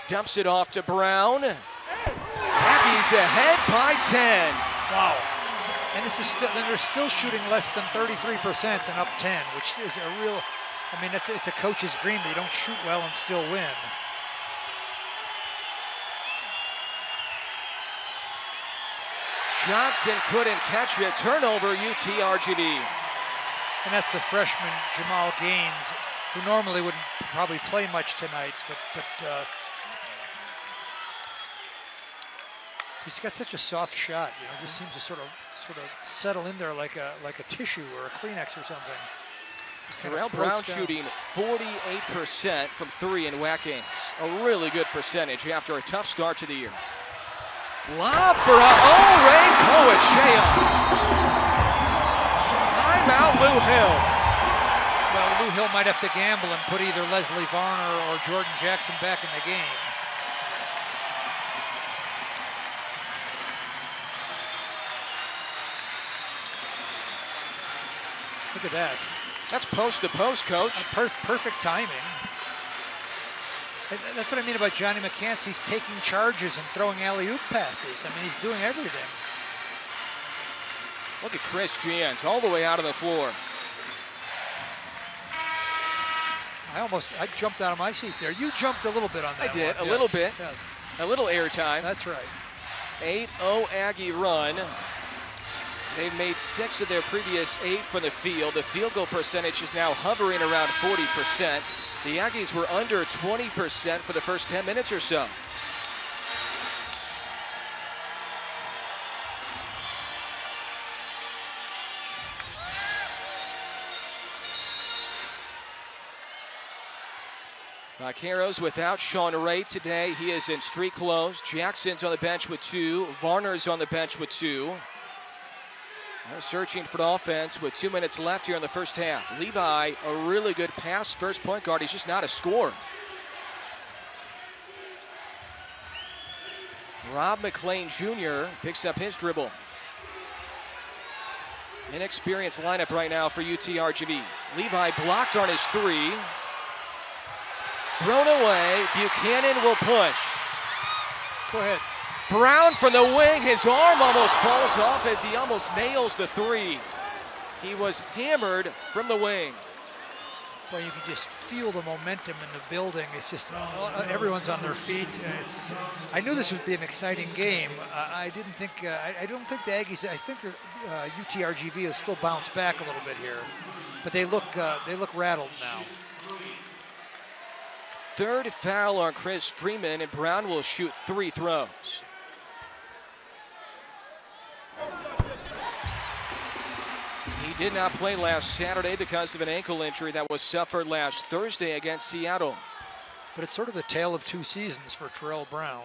S1: dumps it off to Brown. Aggies ahead by 10.
S2: Wow. And this is still, and they're still shooting less than 33% and up 10, which is a real, I mean, it's a coach's dream that you don't shoot well and still win.
S1: Johnson couldn't catch it. Turnover, UTRGV.
S2: And that's the freshman, Jamal Gaines, who normally wouldn't probably play much tonight, but he's got such a soft shot, you know, just seems to sort of settle in there like a tissue or a Kleenex or something.
S1: Terrell Brown shooting 48% from 3 in WAC games. A really good percentage after a tough start to the year. Lob for Ray Coachea. Timeout, Lou Hill.
S2: Well, Lou Hill might have to gamble and put either Leslie Varner or Jordan Jackson back in the game. Look at that.
S1: That's post to post, coach.
S2: Perfect timing. That's what I mean about Johnny McCants. He's taking charges and throwing alley-oop passes. I mean, he's doing everything.
S1: Look at Chris Jans all the way out of the floor.
S2: I jumped out of my seat there. You jumped a little bit on that.
S1: I did,
S2: one.
S1: a little bit.
S2: Yes.
S1: A little airtime.
S2: That's right.
S1: 8-0 Aggie run. They've made 6 of their previous 8 from the field. The field goal percentage is now hovering around 40%. The Aggies were under 20% for the first 10 minutes or so. Vaqueros without Sean Ray today. He is in street clothes. Jackson's on the bench with 2. Varner's on the bench with 2. They're searching for the offense with 2 minutes left here in the first half. Levi, a really good pass. First point guard. He's just not a scorer. Rob McClain Jr. picks up his dribble. Inexperienced lineup right now for UTRGV. Levi blocked on his 3. Thrown away. Buchanan will push.
S2: Go ahead.
S1: Brown from the wing. His arm almost falls off as he almost nails the 3. He was hammered from the wing.
S2: Well, you can just feel the momentum in the building. It's just everyone's on their feet. I knew this would be an exciting game. I didn't think. I don't think the Aggies. I think the UTRGV has still bounced back a little bit here, but they look rattled now.
S1: Third foul on Chris Freeman, and Brown will shoot 3 throws. He did not play last Saturday because of an ankle injury that was suffered last Thursday against Seattle.
S2: But it's sort of the tale of 2 seasons for Terrell Brown,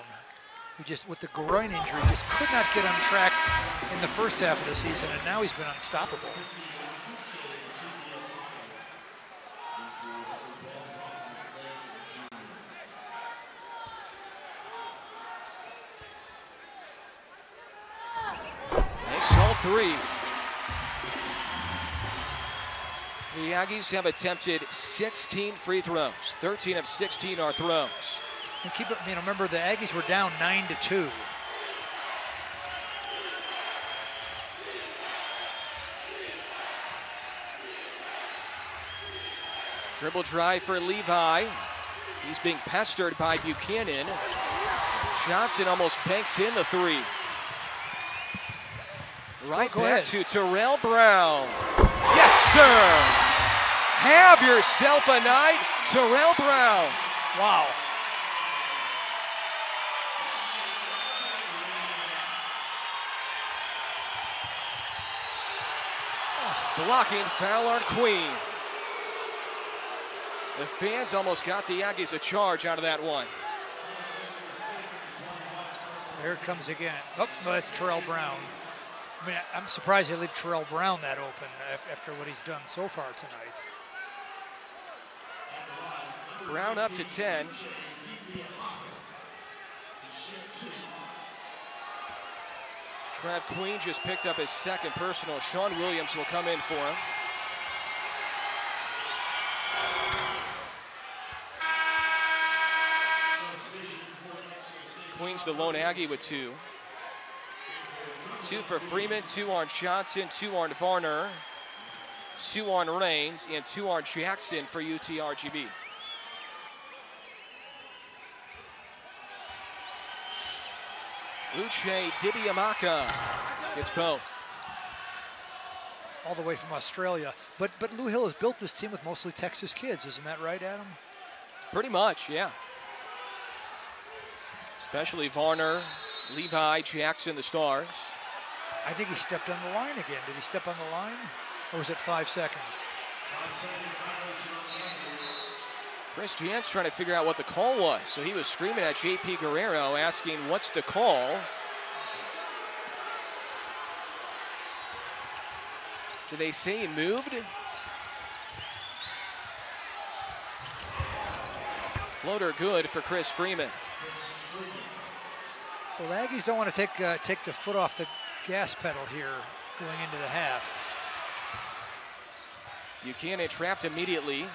S2: who just, with the groin injury, just could not get on track in the first half of the season, and now he's been unstoppable.
S1: Makes all 3. The Aggies have attempted 16 free throws. 13 of 16 are throws.
S2: And keep it, remember the Aggies were down 9-2.
S1: Dribble drive for Levi. He's being pestered by Buchanan. Johnson almost banks in the 3. Right back to Terrell Brown. Yes, sir. Have yourself a night, Terrell Brown.
S2: Wow.
S1: Blocking foul on Queen. The fans almost got the Aggies a charge out of that one.
S2: Here it comes again. Oh, no, that's Terrell Brown. I mean, I'm surprised they leave Terrell Brown that open after what he's done so far tonight.
S1: Brown up to 10. Trev Queen just picked up his 2nd personal. Sean Williams will come in for him. Queen's the lone Aggie with 2. 2 for Freeman, 2 on Johnson, 2 on Varner, 2 on Raines, and 2 on Jackson for UTRGV. Uche Dibiamaka gets both.
S2: All the way from Australia. But Lou Hill has built this team with mostly Texas kids, isn't that right, Adam?
S1: Pretty much, yeah. Especially Varner, Levi, Jackson, the stars.
S2: I think he stepped on the line again. Did he step on the line? Or was it 5 seconds?
S1: Chris Jans trying to figure out what the call was. So he was screaming at J.P. Guerrero, asking, what's the call? Did they say he moved? Floater good for Chris Freeman.
S2: Well, the Aggies don't want to take the foot off the gas pedal here going into the half.
S1: Buchanan trapped immediately.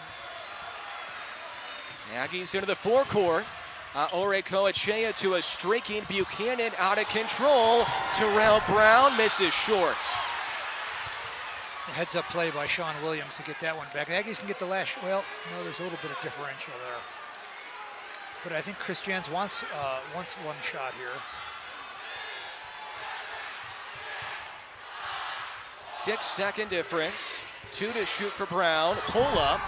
S1: Aggies into the forecourt. Oreko Achea to a streaking Buchanan out of control. Terrell Brown misses short.
S2: heads-up play by Sean Williams to get that one back. The Aggies can get the last. Well, no, there's a little bit of differential there. But I think Chris Jans wants one shot here.
S1: 6-second difference. 2 to shoot for Brown. Pull up.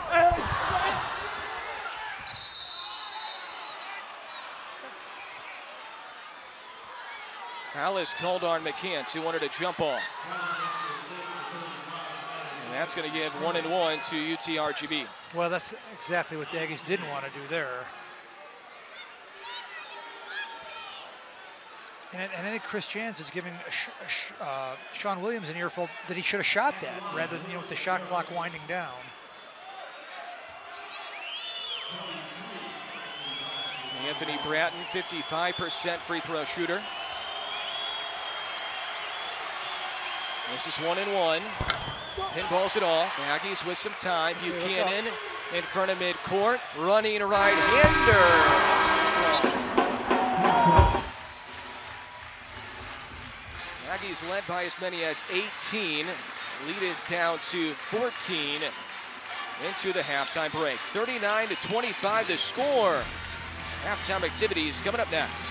S1: Foul is called on McCants, who wanted to jump on. And that's going to give 1 and 1 to UTRGV.
S2: Well, that's exactly what the Aggies didn't want to do there. And I think Chris Jans is giving Sean Williams an earful that he should have shot that rather than, with the shot clock winding down.
S1: Anthony Bratton, 55% free throw shooter. This is 1 and 1. Pinballs it off. Aggies with some time. Buchanan in front of midcourt. Running right-hander. Aggies led by as many as 18. Lead is down to 14 into the halftime break. 39-25 to score. Halftime activities coming up next.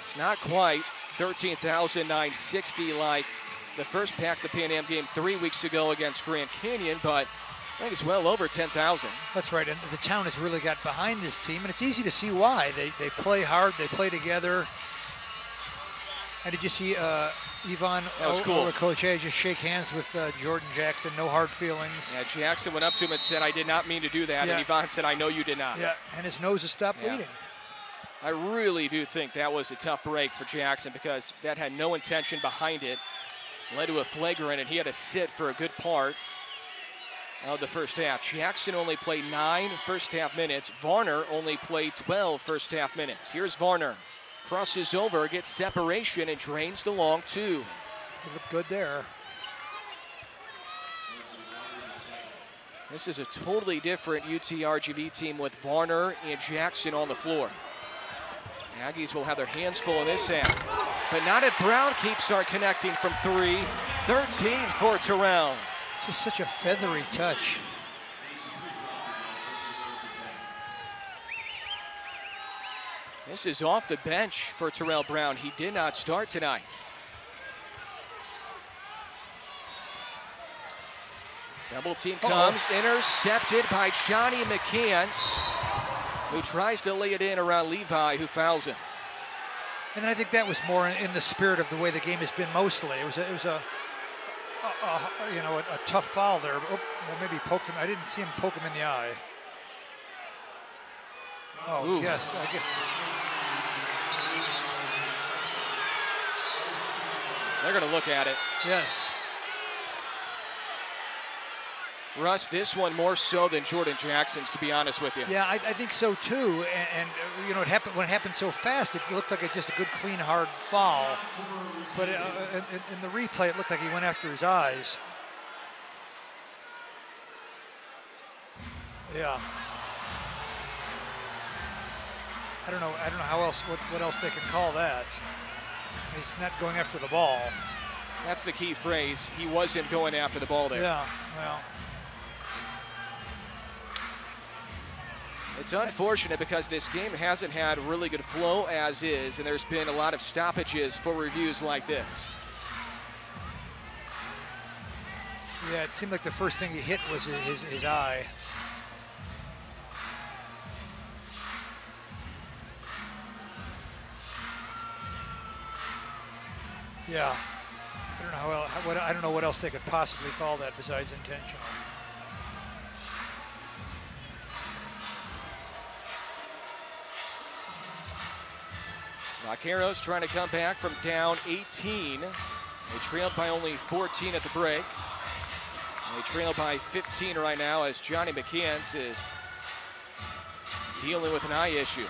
S1: It's not quite 13,960 like the first Pack the Pan Am game 3 weeks ago against Grand Canyon, but I think it's well over 10,000.
S2: That's right, and the town has really got behind this team, and it's easy to see why. They play hard, they play together. And did you see Ivan Orakoche just shake hands with Jordan Jackson, no hard feelings?
S1: Yeah, Jackson went up to him and said, "I did not mean to do that," and Ivan said, "I know you did not."
S2: Yeah, and his nose has stopped bleeding.
S1: I really do think that was a tough break for Jackson because that had no intention behind it. Led to a flagrant, and he had to sit for a good part of the first half. Jackson only played 9 first half minutes. Varner only played 12 first half minutes. Here's Varner. Crosses over, gets separation, and drains the long 2.
S2: He looked good there.
S1: This is a totally different UTRGV team with Varner and Jackson on the floor. Aggies will have their hands full in this half, but not if Brown keeps on connecting from 3. 13 for Terrell.
S2: This is such a feathery touch.
S1: This is off the bench for Terrell Brown. He did not start tonight. Double team comes, intercepted by Johnny McCants, who tries to lay it in around Levi, who fouls him.
S2: And I think that was more in the spirit of the way the game has been mostly. It was a tough foul there. Oh, well, maybe he poked him. I didn't see him poke him in the eye. Oh, ooh. Yes, I guess.
S1: They're going to look at it.
S2: Yes.
S1: Russ, this one more so than Jordan Jackson's, to be honest with you.
S2: Yeah, I think so too. And it happened when it happened so fast. It looked like just a good, clean, hard foul. But in the replay, it looked like he went after his eyes. Yeah. I don't know how else what else they can call that. He's not going after the ball.
S1: That's the key phrase. He wasn't going after the ball there.
S2: Yeah, well.
S1: It's unfortunate because this game hasn't had really good flow as is, and there's been a lot of stoppages for reviews like this.
S2: Yeah, it seemed like the first thing he hit was his eye. Yeah, I don't know I don't know what else they could possibly call that besides intentional.
S1: Vaqueros trying to come back from down 18. They trailed by only 14 at the break. They trail by 15 right now as Johnny McCants is dealing with an eye issue.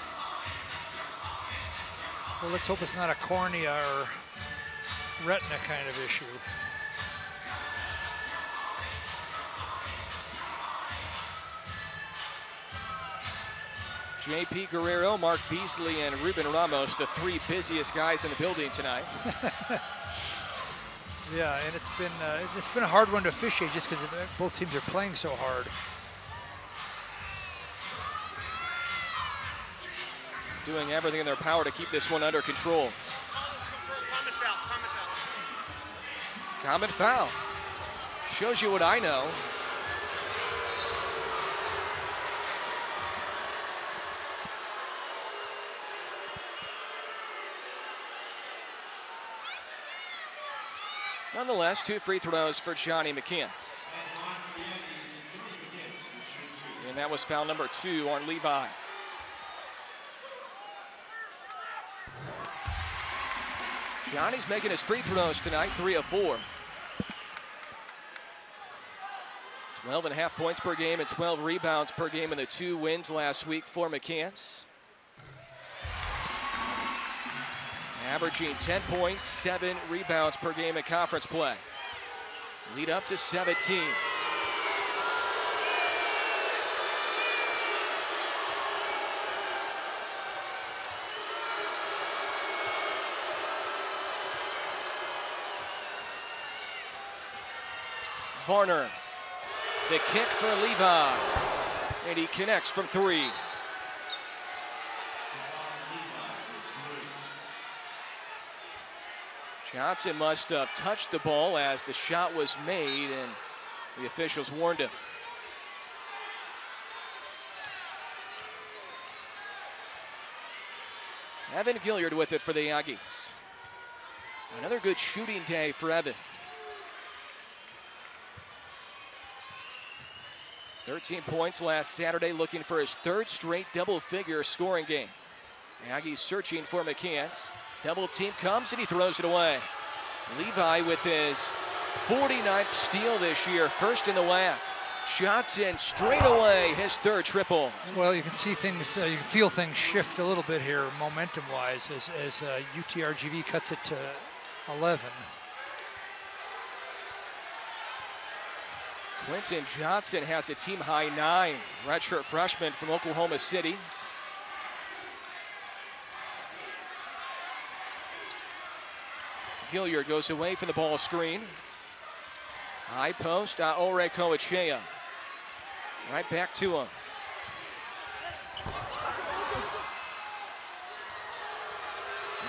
S2: Well, let's hope it's not a cornea or retina kind of issue.
S1: J.P. Guerrero, Mark Beasley, and Ruben Ramos, the three busiest guys in the building tonight.
S2: Yeah, and it's been a hard one to officiate just because both teams are playing so hard.
S1: Doing everything in their power to keep this one under control. Common foul. Shows you what I know. Nonetheless, 2 free throws for Johnny McCants. And that was foul number 2 on Levi. Johnny's making his free throws tonight, 3 of 4. 12.5 points per game and 12 rebounds per game in the 2 wins last week for McCants. Averaging 10 points, 7 rebounds per game in conference play. Lead up to 17. Varner, the kick for Levi, and he connects from 3. Johnson must have touched the ball as the shot was made, and the officials warned him. Evan Gilliard with it for the Aggies. Another good shooting day for Evan. 13 points last Saturday, looking for his 3rd straight double-figure scoring game. Aggies searching for McCants. Double team comes and he throws it away. Levi with his 49th steal this year, 1st in the WAC. Johnson straight away, his 3rd triple.
S2: Well, you can see things, you can feel things shift a little bit here momentum-wise as UTRGV cuts it to 11.
S1: Quentin Johnson has a team-high 9, redshirt freshman from Oklahoma City. Gilliard goes away from the ball screen. High post, Aore Koachea. Right back to him.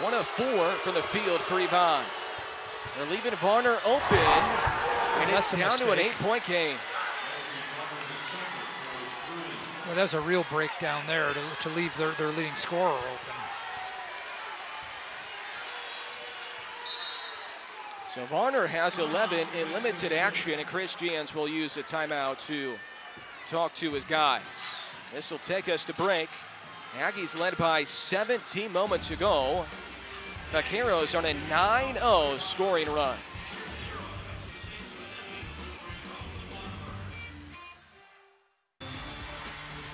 S1: One of 4 from the field for Yvonne. They're leaving Varner open, and it's down to an 8-point game.
S2: Well, that was a real breakdown there to leave their leading scorer open.
S1: So Varner has 11 in limited action, and Chris Jans will use a timeout to talk to his guys. This will take us to break. Aggies led by 17 moments to go. Vaqueros on a 9-0 scoring run.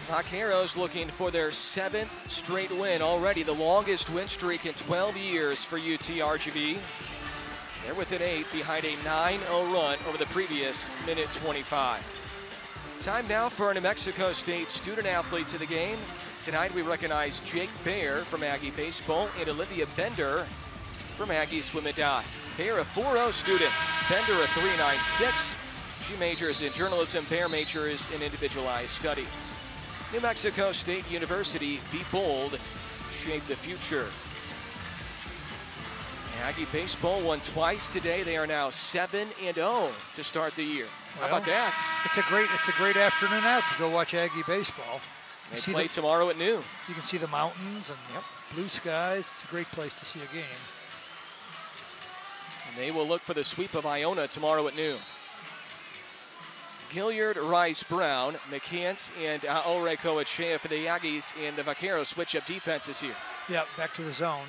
S1: Vaqueros looking for their 7th straight win, already the longest win streak in 12 years for UTRGV. They're within 8 behind a 9-0 run over the previous minute 25. Time now for our New Mexico State student athletes of the game. Tonight we recognize Jake Baer from Aggie Baseball and Olivia Bender from Aggie Swim and Dive. Baer a 4.0 student, Bender a 3.96. She majors in journalism, Baer majors in individualized studies. New Mexico State University, be bold, shape the future. Aggie Baseball won twice today. They are now 7-0 to start the year. How about that?
S2: It's a great afternoon out to go watch Aggie Baseball.
S1: They play tomorrow at noon.
S2: You can see the mountains and blue skies. It's a great place to see a game.
S1: And they will look for the sweep of Iona tomorrow at noon. Gilliard, Rice, Brown, McCants, and Aore Koachea for the Aggies, and the Vaqueros switch up defenses here.
S2: Yeah, back to the zone.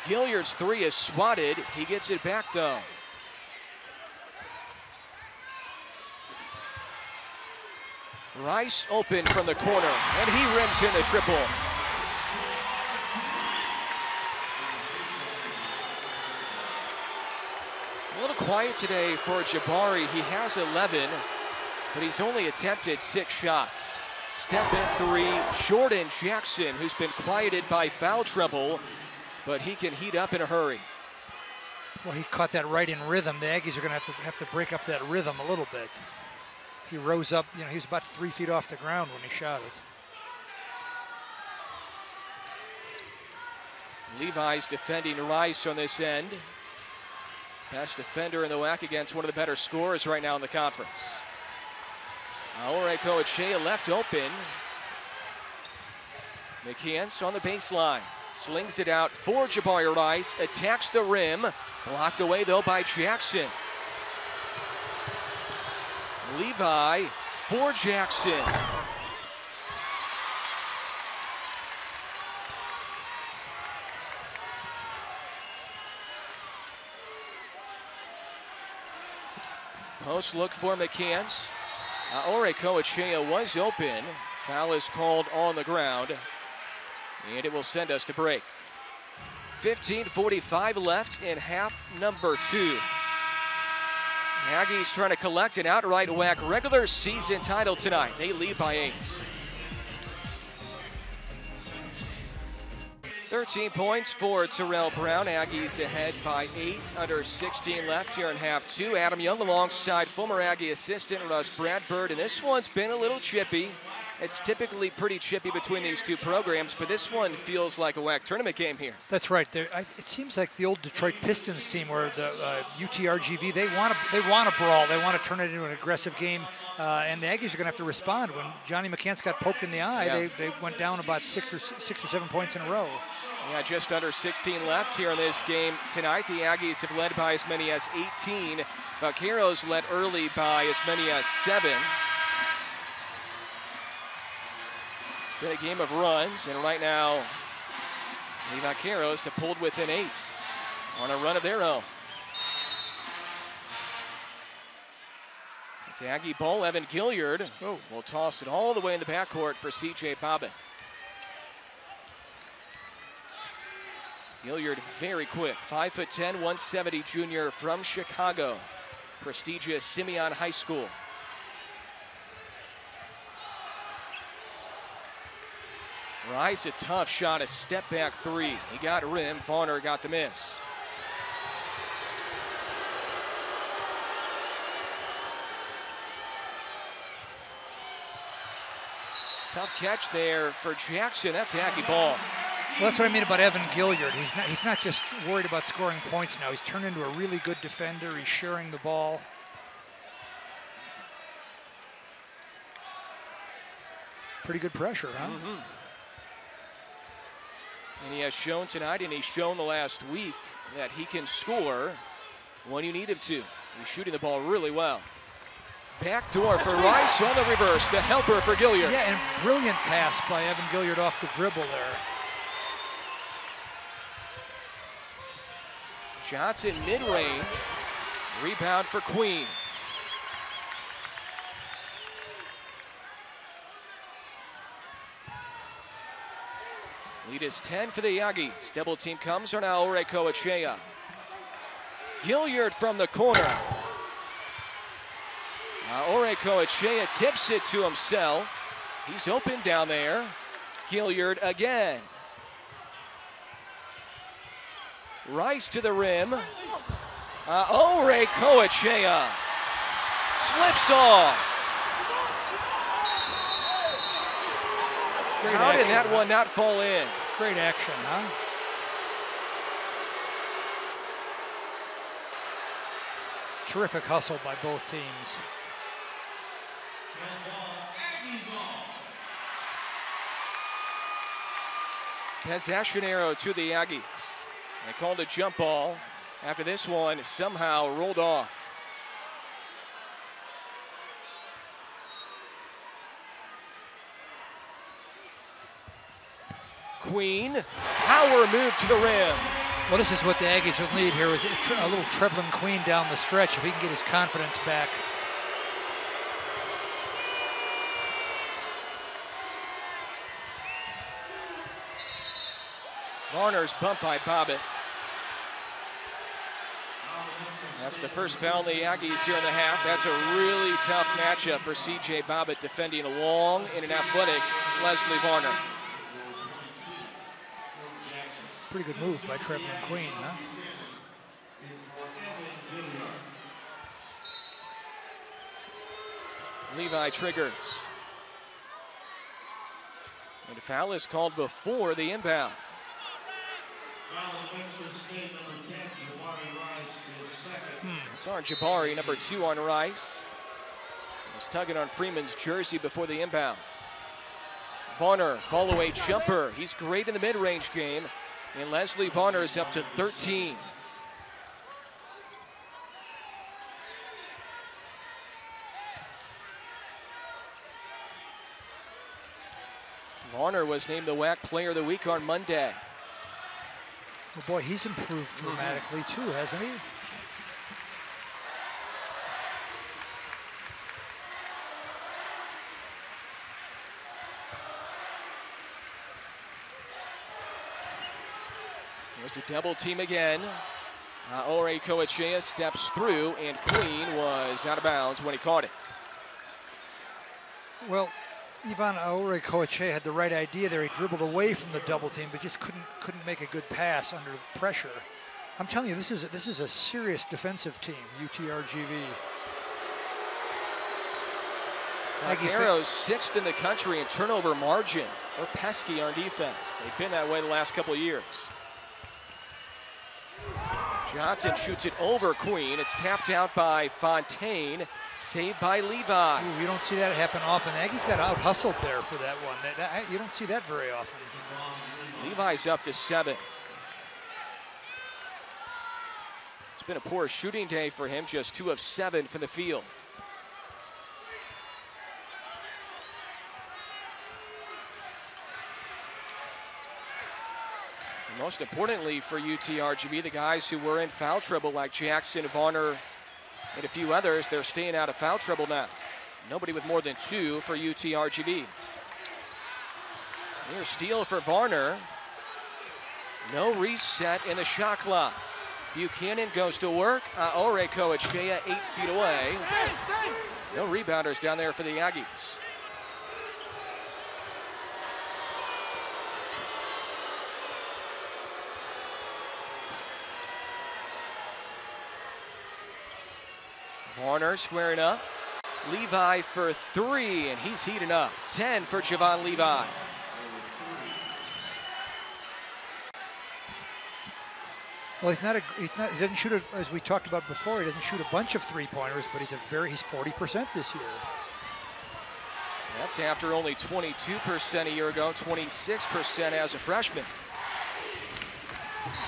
S1: Gilliard's 3 is swatted. He gets it back though. Rice open from the corner, and he rims in the triple. A little quiet today for Jabari. He has 11, but he's only attempted 6 shots. Step in three, Jordan Jackson, who's been quieted by foul trouble, but he can heat up in a hurry.
S2: Well, he caught that right in rhythm. The Aggies are going to have to break up that rhythm a little bit. He rose up, he was about 3 feet off the ground when he shot it.
S1: Levi's defending Rice on this end. Best defender in the WAC against one of the better scorers right now in the conference. Aoreko Echea left open. McCants on the baseline. Slings it out for Jabari Rice. Attacks the rim. Blocked away though by Jackson. Levi for Jackson. Post look for McCants. Aoreko Echea was open. Foul is called on the ground. And it will send us to break. 15:45 left in half number 2. Aggies trying to collect an outright WAC regular season title tonight. They lead by 8. 13 points for Terrell Brown. Aggies ahead by 8. Under 16 left here in half 2. Adam Young alongside former Aggie assistant Russ Bradford. And this one's been a little chippy. It's typically pretty chippy between these two programs, but this one feels like a WAC tournament game here.
S2: That's right. It seems like the old Detroit Pistons team, where the UTRGV, they want to brawl. They want to turn it into an aggressive game, and the Aggies are going to have to respond. When Johnny McCants got poked in the eye, they went down about 6 or 7 points in a row.
S1: Yeah, just under 16 left here in this game tonight. The Aggies have led by as many as 18. Vaqueros led early by as many as 7. Been a game of runs, and right now the Vaqueros have pulled within 8 on a run of their own. It's Aggie ball. Evan Gilliard will toss it all the way in the backcourt for C.J. Bobbitt. Gilliard very quick, 5'10", 170 junior from Chicago, prestigious Simeon High School. Rice, a tough shot, a step back 3. He got rim, Varner got the miss. Tough catch there for Jackson. That's Aggie ball.
S2: Well, that's what I mean about Evan Gilliard. He's not just worried about scoring points now. He's turned into a really good defender. He's sharing the ball. Pretty good pressure, huh?
S1: Mm-hmm. And he has shown tonight, and he's shown the last week, that he can score when you need him to. He's shooting the ball really well. Backdoor for Rice on the reverse, the helper for Gilliard.
S2: Yeah, and brilliant pass by Evan Gilliard off the dribble there.
S1: Shots in mid-range. Rebound for Queen. Lead is 10 for the Aggies. Double team comes on Aoreko Echea. Gilliard from the corner. Aoreko Echea tips it to himself. He's open down there. Gilliard again. Rice to the rim. Aoreko Echea slips off. How did that one not fall in?
S2: Great action, huh? Terrific hustle by both teams.
S1: Possession arrow to the Aggies. They called a jump ball after this one somehow rolled off. Queen, power move to the rim.
S2: Well, this is what the Aggies would need here, is a little Trevlin Queen down the stretch if he can get his confidence back.
S1: Varner's bumped by Bobbitt. That's the first foul in the Aggies here in the half. That's a really tough matchup for C.J. Bobbitt, defending a long and an athletic Leslie Varner.
S2: Pretty good move by Trevor Queen, huh?
S1: Levi triggers. And a foul is called before the inbound. It's on Jabari, number 2 on Rice. He's tugging on Freeman's jersey before the inbound. Varner, follow-away jumper. He's great in the mid-range game. And Leslie Varner is up to 13. Varner was named the WAC Player of the Week on Monday.
S2: Well, boy, he's improved dramatically too, hasn't he?
S1: There's a double team again. Ore Coachea steps through, and Queen was out of bounds when he caught it.
S2: Well, Ivan Aure Coachea had the right idea there. He dribbled away from the double team, but just couldn't make a good pass under pressure. I'm telling you, this is a serious defensive team, UTRGV.
S1: Vaqueros 6th in the country in turnover margin. They're pesky on defense. They've been that way the last couple of years. Johnson shoots it over Queen. It's tapped out by Fontaine, saved by Levi.
S2: Ooh, you don't see that happen often. Aggies got out-hustled there for that one. You don't see that very often.
S1: Levi's up to 7. It's been a poor shooting day for him, just 2 of 7 from the field. Most importantly for UTRGV, the guys who were in foul trouble like Jackson, Varner, and a few others, they're staying out of foul trouble now. Nobody with more than 2 for UTRGV. Near steal for Varner. No reset in the shot clock. Buchanan goes to work. Aore Coachea 8 feet away. No rebounders down there for the Aggies. Varner squaring up. Levi for 3, and he's heating up. 10 for Javon Levi.
S2: Well, he doesn't shoot, as we talked about before, he doesn't shoot a bunch of three-pointers, but he's 40% this year.
S1: That's after only 22% a year ago, 26% as a freshman.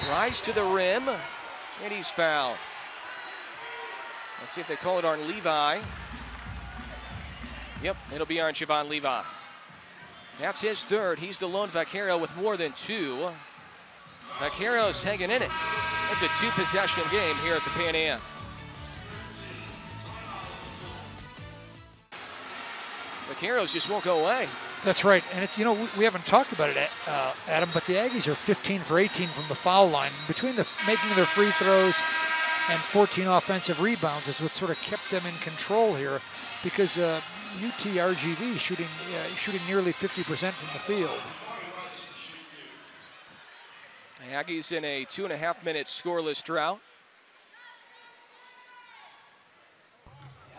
S1: Rise to the rim, and he's fouled. Let's see if they call it on Levi. Yep, it'll be on Javon Levi. That's his 3rd. He's the lone Vaquero with more than 2. Vaqueros hanging in it. It's a 2-possession game here at the Pan Am. Vaqueros just won't go away.
S2: That's right, and it's, we haven't talked about it, Adam, but the Aggies are 15 for 18 from the foul line. Between the making their free throws and 14 offensive rebounds is what sort of kept them in control here, because UTRGV shooting nearly 50% from the field.
S1: The Aggies in a 2.5-minute scoreless drought.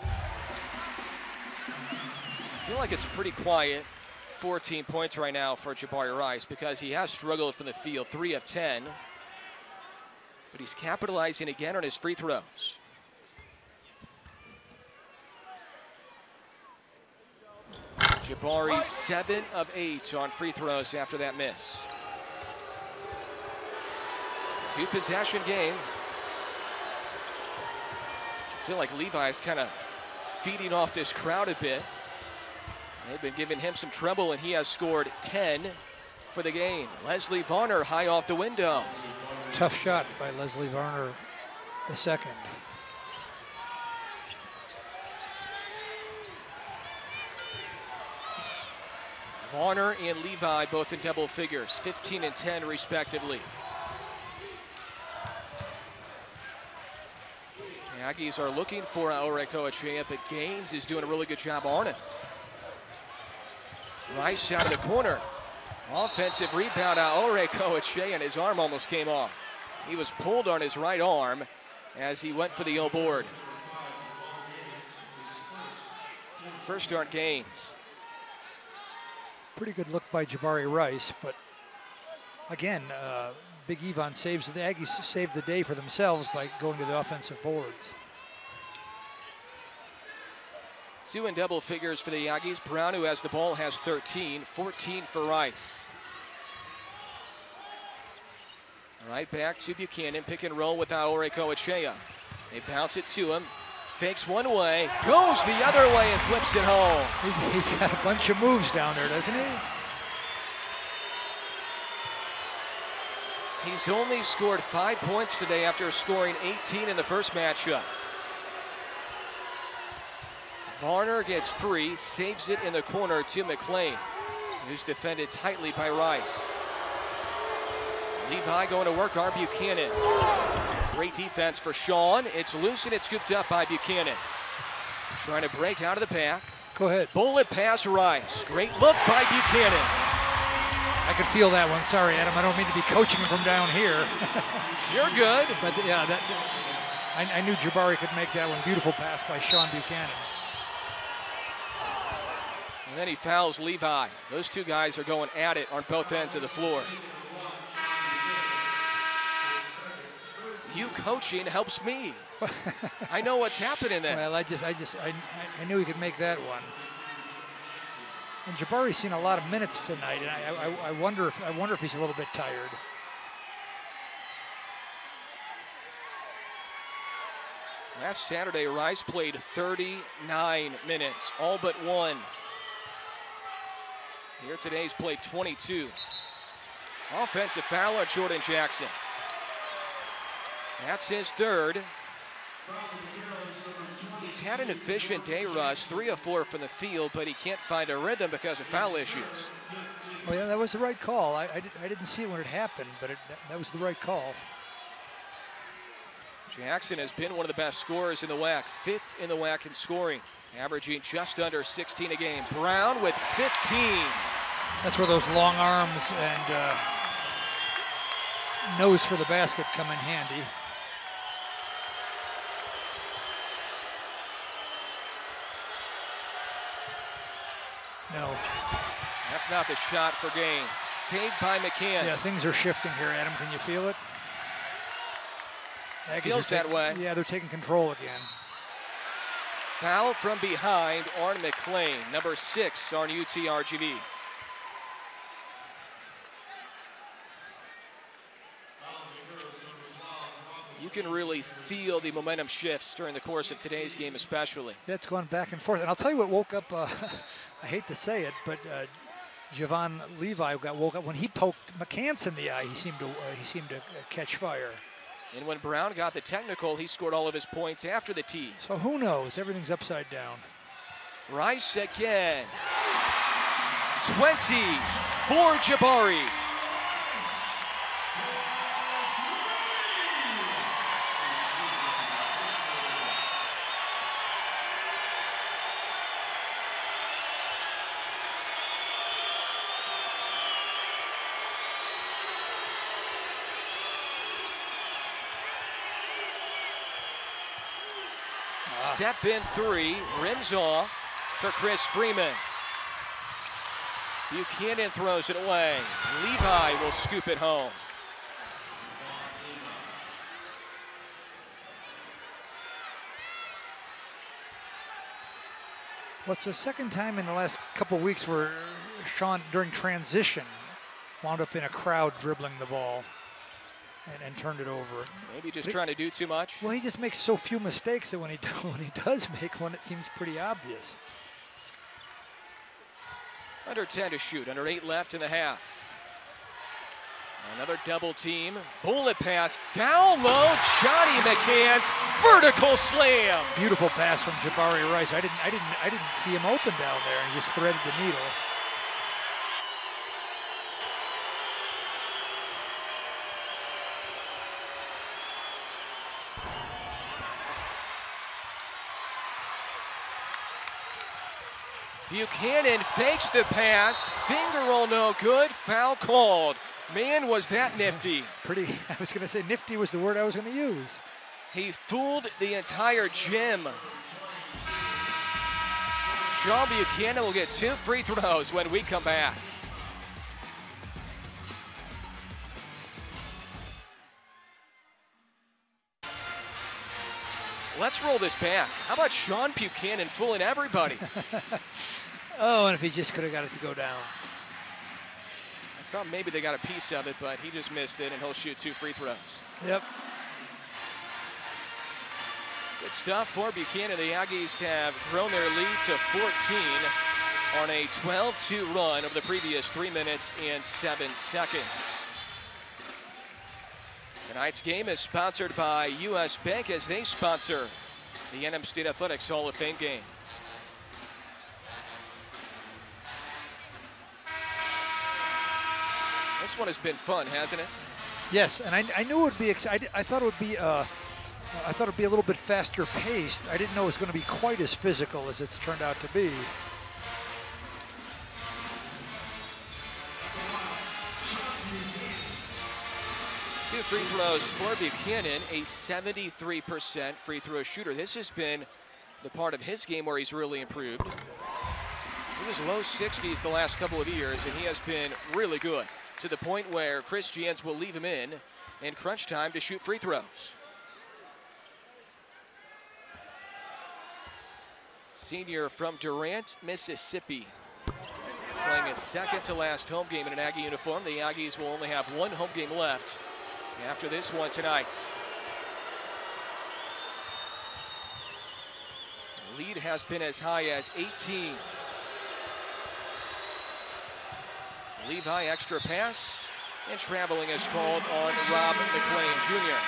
S1: I feel like it's pretty quiet. 14 points right now for Jabari Rice because he has struggled from the field, 3 of 10. But he's capitalizing again on his free throws. Jabari 7 of 8 on free throws after that miss. 2-possession game. I feel like Levi's kind of feeding off this crowd a bit. They've been giving him some trouble, and he has scored 10 for the game. Leslie Varner high off the window.
S2: Tough shot by Leslie Varner, the second.
S1: Varner and Levi both in double figures, 15 and 10 respectively. The Aggies are looking for Orekoachea, but Gaines is doing a really good job on it. Rice out of the corner. Offensive rebound out Orekoachea, and his arm almost came off. He was pulled on his right arm as he went for the board. First start Gaines.
S2: Pretty good look by Jabari Rice, but again, Big Yvonne saves the Aggies saved the day for themselves by going to the offensive boards.
S1: 2 in double figures for the Aggies. Brown, who has the ball, has 13, 14 for Rice. Right back to Buchanan, pick and roll with Orekoachea. They bounce it to him, fakes one way, goes the other way and flips it home.
S2: He's got a bunch of moves down there, doesn't he?
S1: He's only scored 5 points today after scoring 18 in the first matchup. Varner gets free, saves it in the corner to McLean, who's defended tightly by Rice. Levi going to work on Buchanan. Great defense for Sean. It's loose and it's scooped up by Buchanan. Trying to break out of the pack.
S2: Go ahead.
S1: Bullet pass Rice. Great look by Buchanan.
S2: I could feel that one. Sorry, Adam. I don't mean to be coaching him from down here.
S1: You're good.
S2: But yeah, I knew Jabari could make that one. Beautiful pass by Sean Buchanan.
S1: And then he fouls Levi. Those two guys are going at it on both ends of the floor. You coaching helps me. I know what's happening there.
S2: Well, I knew he could make that one. And Jabari's seen a lot of minutes tonight, and I wonder if he's a little bit tired.
S1: Last Saturday, Rice played 39 minutes, all but one. Here today, he's played 22. Offensive foul on Jordan Jackson. That's his third. He's had an efficient day, Russ, 3 of 4 from the field, but he can't find a rhythm because of foul issues.
S2: Oh yeah, that was the right call. I didn't see it when it happened, but that was the right call.
S1: Jackson has been one of the best scorers in the WAC, 5th in the WAC in scoring, averaging just under 16 a game. Brown with 15.
S2: That's where those long arms and nose for the basket come in handy. No.
S1: That's not the shot for Gaines. Saved by McCants.
S2: Yeah, things are shifting here, Adam. Can you feel it?
S1: Feels that way.
S2: Yeah, they're taking control again.
S1: Foul from behind on McLean, number 6 on UTRGV. You can really feel the momentum shifts during the course of today's game especially.
S2: Yeah, it's going back and forth. And I'll tell you what woke up, I hate to say it, but Javon Levi woke up when he poked McCants in the eye. He seemed to catch fire.
S1: And when Brown got the technical, he scored all of his points after the tee.
S2: So who knows? Everything's upside down.
S1: Rice again. 20 for Jabari. Step in 3, rims off for Chris Freeman. Buchanan throws it away. Levi will scoop it home.
S2: Well, it's the second time in the last couple of weeks where Sean, during transition, wound up in a crowd dribbling the ball and turned it over.
S1: Maybe just trying to do too much.
S2: Well, he just makes so few mistakes that when he does make one, it seems pretty obvious.
S1: Under 10 to shoot, under 8 left in the half. Another double team, bullet pass, down low, Johnny McCants, vertical slam.
S2: Beautiful pass from Jabari Rice. I didn't see him open down there, and he just threaded the needle.
S1: Buchanan fakes the pass. Finger roll no good. Foul called. Man, was that nifty.
S2: I was going to say nifty was the word I was going to use.
S1: He fooled the entire gym. Sean Buchanan will get 2 free throws when we come back. Let's roll this back. How about Sean Buchanan fooling everybody?
S2: Oh, and if he just could have got it to go down.
S1: I thought maybe they got a piece of it, but he just missed it, and he'll shoot 2 free throws.
S2: Yep.
S1: Good stuff for Buchanan. The Aggies have grown their lead to 14 on a 12-2 run of the previous 3 minutes and 7 seconds. Tonight's game is sponsored by U.S. Bank as they sponsor the NM State Athletics Hall of Fame game. This one has been fun, hasn't it?
S2: Yes, and I knew it would be. I thought it would be. I thought it'd be a little bit faster paced. I didn't know it was going to be quite as physical as it's turned out to be.
S1: Two free throws for Buchanan, a 73% free throw shooter. This has been the part of his game where he's really improved. He was low 60s the last couple of years, and he has been really good, to the point where Chris Jans will leave him in crunch time to shoot free throws. Senior from Durant, Mississippi, playing his second to last home game in an Aggie uniform. The Aggies will only have 1 home game left after this one tonight. The lead has been as high as 18. Levi extra pass, and traveling is called on Rob McLean Jr.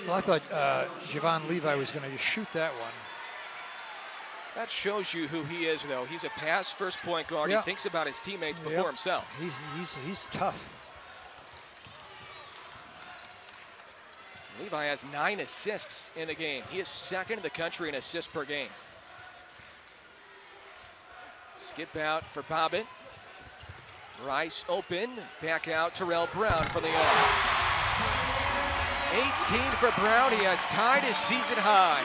S2: Well, I thought Javon Levi was going to just shoot that one.
S1: That shows you who he is, though. He's a pass-first point guard.
S2: Yeah.
S1: He thinks about his teammates before himself.
S2: He's tough.
S1: Levi has 9 assists in the game. He is second in the country in assists per game. Skip out for Bobbitt. Rice open. Back out Terrell Brown for the arm. 18 for Brown. He has tied his season high.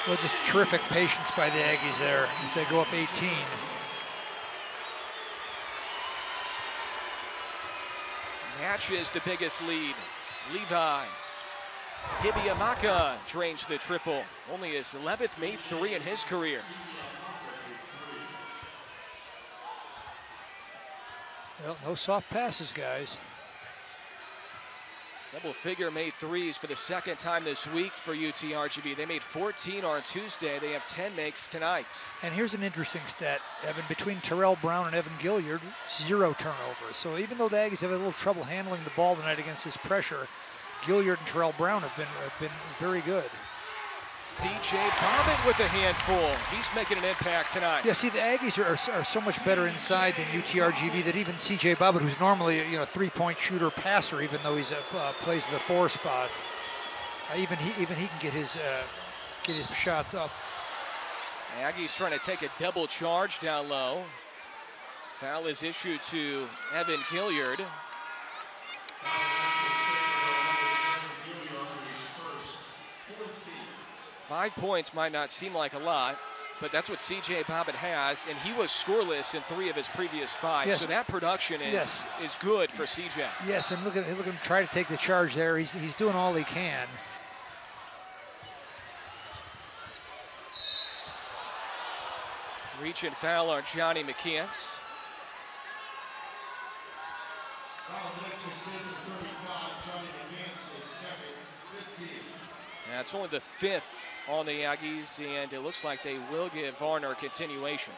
S2: Well, just terrific patience by the Aggies there as they go up 18.
S1: Matches the biggest lead. Levi. Gibiamaka drains the triple. Only his 11th made 3 in his career.
S2: Well, no soft passes, guys.
S1: Double figure made 3s for the second time this week for UTRGV. They made 14 on Tuesday. They have 10 makes tonight. And
S2: here's an interesting stat, Evan. Between Terrell Brown and Evan Gilliard, 0 turnovers. So even though the Aggies have a little trouble handling the ball tonight against this pressure, Gilliard and Terrell Brown have been very good.
S1: C.J. Bobbitt with a handful. He's making an impact tonight.
S2: Yeah, see, the Aggies are so much better inside than UTRGV that even C.J. Bobbitt, who's normally a 3-point shooter passer, even though he's plays the 4 spot, even he can get his shots up.
S1: Aggies trying to take a double charge down low. Foul is issued to Evan Gilliard. 5 points might not seem like a lot, but that's what C.J. Bobbitt has, and he was scoreless in 3 of his previous 5.
S2: Yes.
S1: So that production is good for C.J.
S2: Yes, and look at him try to take the charge there. He's doing all he can.
S1: Reach and foul on Johnny McCants. That's only the 5th on the Aggies, and it looks like they will give Varner continuation.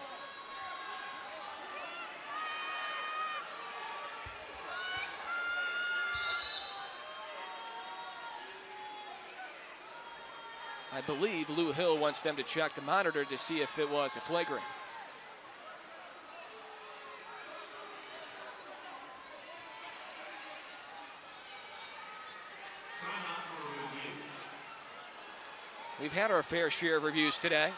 S1: I believe Lou Hill wants them to check the monitor to see if it was a flagrant. We've had our fair share of reviews today.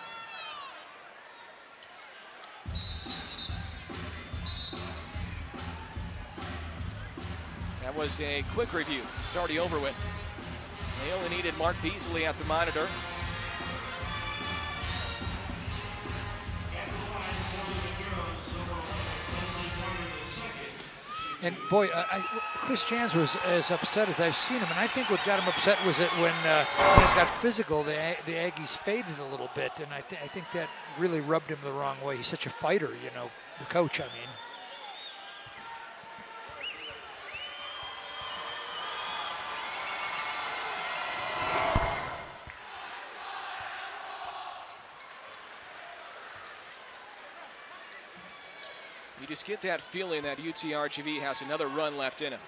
S1: That was a quick review. It's already over with. They only needed Mark Beasley at the monitor.
S2: And boy, Chris Jans was as upset as I've seen him, and I think what got him upset was that when it got physical, the Aggies faded a little bit, and I think that really rubbed him the wrong way. He's such a fighter, you know, the coach, I mean.
S1: You just get that feeling that UTRGV has another run left in him.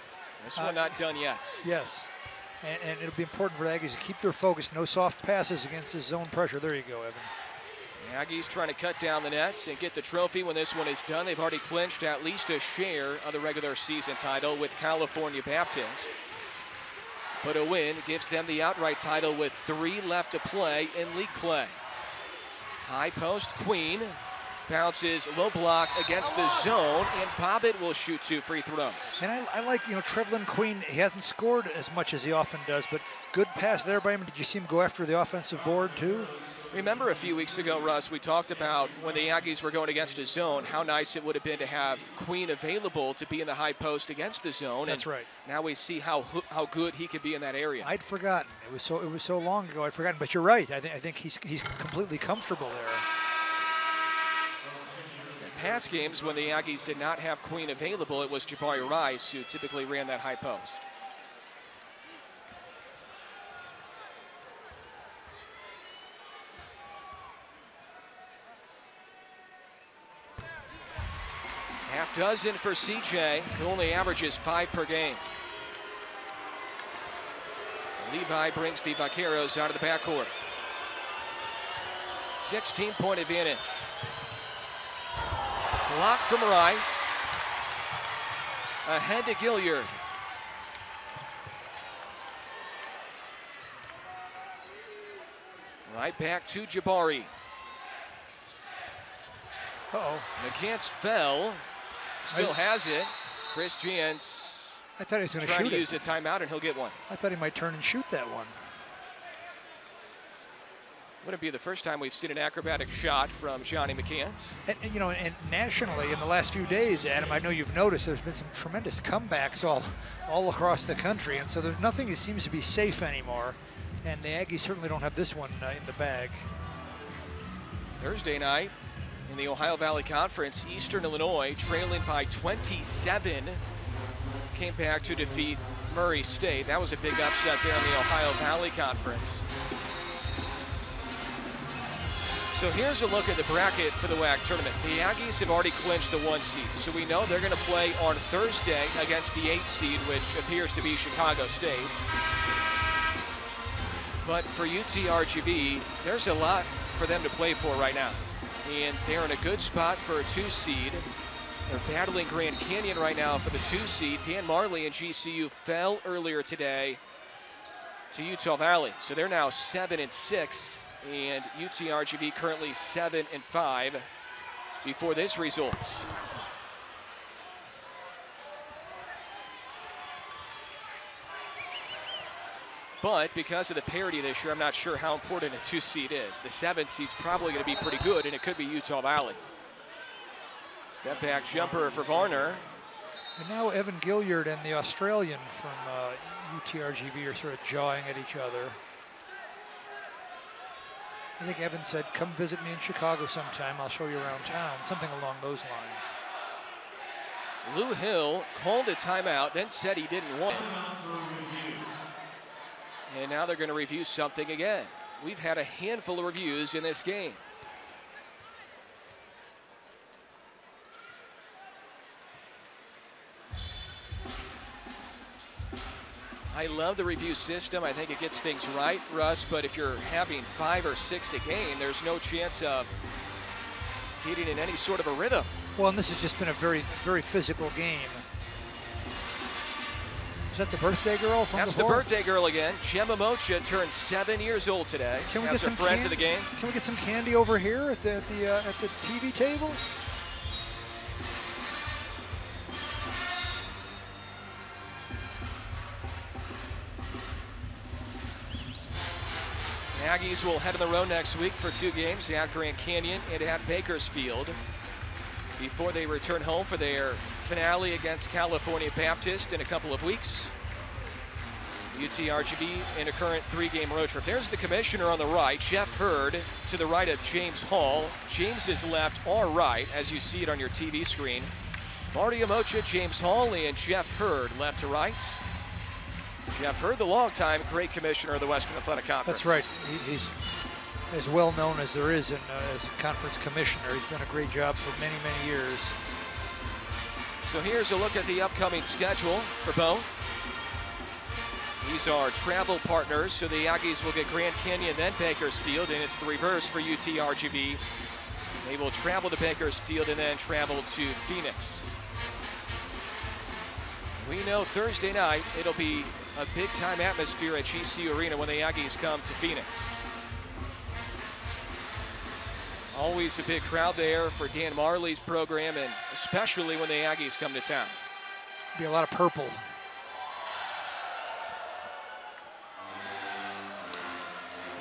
S1: This one not done yet.
S2: Yes, and it'll be important for the Aggies to keep their focus. No soft passes against the zone pressure. There you go, Evan.
S1: The Aggies trying to cut down the nets and get the trophy when this one is done. They've already clinched at least a share of the regular season title with California Baptist. But a win gives them the outright title with 3 left to play in league play. High post, Queen. Bounces low block against the zone, and Bobbitt will shoot 2 free throws.
S2: And I like, you know, Trevlin Queen. He hasn't scored as much as he often does, but good pass there by him. Did you see him go after the offensive board too?
S1: Remember a few weeks ago, Russ, we talked about when the Aggies were going against a zone, how nice it would have been to have Queen available to be in the high post against the zone.
S2: That's right.
S1: Now we see how good he could be in that area.
S2: I'd forgotten. It was so long ago. I'd forgotten. But you're right. I think he's completely comfortable there.
S1: Past games when the Aggies did not have Queen available, it was Jabari Rice who typically ran that high post. Half dozen for CJ, who only averages 5 per game. Levi brings the Vaqueros out of the backcourt. 16-point advantage. Block from Rice. Ahead to Gilliard. Right back to Jabari.
S2: Uh-oh.
S1: McCants fell. Still has it. Chris Jans
S2: I thought he was going to
S1: trying
S2: shoot
S1: to
S2: it.
S1: use a timeout, and he'll get one.
S2: I thought he might turn and shoot that one.
S1: Wouldn't be the first time we've seen an acrobatic shot from Johnny McCants.
S2: And you know, and nationally in the last few days, Adam, I know you've noticed there's been some tremendous comebacks all across the country, and so there's nothing that seems to be safe anymore. And the Aggies certainly don't have this one in the bag.
S1: Thursday night in the Ohio Valley Conference, Eastern Illinois trailing by 27 came back to defeat Murray State. That was a big upset there in the Ohio Valley Conference. So here's a look at the bracket for the WAC tournament. The Aggies have already clinched the 1 seed, so we know they're going to play on Thursday against the 8 seed, which appears to be Chicago State. But for UTRGV, there's a lot for them to play for right now. And they're in a good spot for a 2 seed. They're battling Grand Canyon right now for the 2 seed. Dan Marley and GCU fell earlier today to Utah Valley. So they're now 7-6. And UTRGV currently 7-5 before this result. But because of the parity this year, I'm not sure how important a 2 seed is. The 7 seed's probably going to be pretty good, and it could be Utah Valley. Step back jumper for Varner.
S2: And now Evan Gilliard and the Australian from UTRGV are sort of jawing at each other. I think Evan said, come visit me in Chicago sometime. I'll show you around town. Something along those lines.
S1: Lou Hill called a timeout, then said he didn't want it. And now they're going to review something again. We've had a handful of reviews in this game. I love the review system. I think it gets things right, Russ, but if you're having 5 or 6 a game, there's no chance of getting in any sort of a rhythm.
S2: Well, and this has just been a very, very physical game. Is that the birthday girl from
S1: That's
S2: before?
S1: the birthday girl again. Gemma Mocha turned 7 years old today.
S2: Can we
S1: As
S2: get
S1: her
S2: some
S1: friends of the game?
S2: Can we get some candy over here at the TV table?
S1: The Aggies will head on the road next week for 2 games at Grand Canyon and at Bakersfield before they return home for their finale against California Baptist in a couple of weeks. UTRGV in a current 3-game road trip. There's the commissioner on the right, Jeff Hurd to the right of James Hall. James is left or right, as you see it on your TV screen. Marty Amocha, James Hall, and Jeff Hurd left to right. Jeff Hurd, the longtime great commissioner of the Western Athletic Conference.
S2: That's right. He's as well known as there is as a conference commissioner. He's done a great job for many, many years.
S1: So here's a look at the upcoming schedule for both. These are travel partners, so the Aggies will get Grand Canyon, then Bakersfield, and it's the reverse for UTRGV. They will travel to Bakersfield and then travel to Phoenix. We know Thursday night it'll be a big-time atmosphere at GC Arena when the Aggies come to Phoenix. Always a big crowd there for Dan Marley's program, and especially when the Aggies come to town.
S2: Be a lot of purple.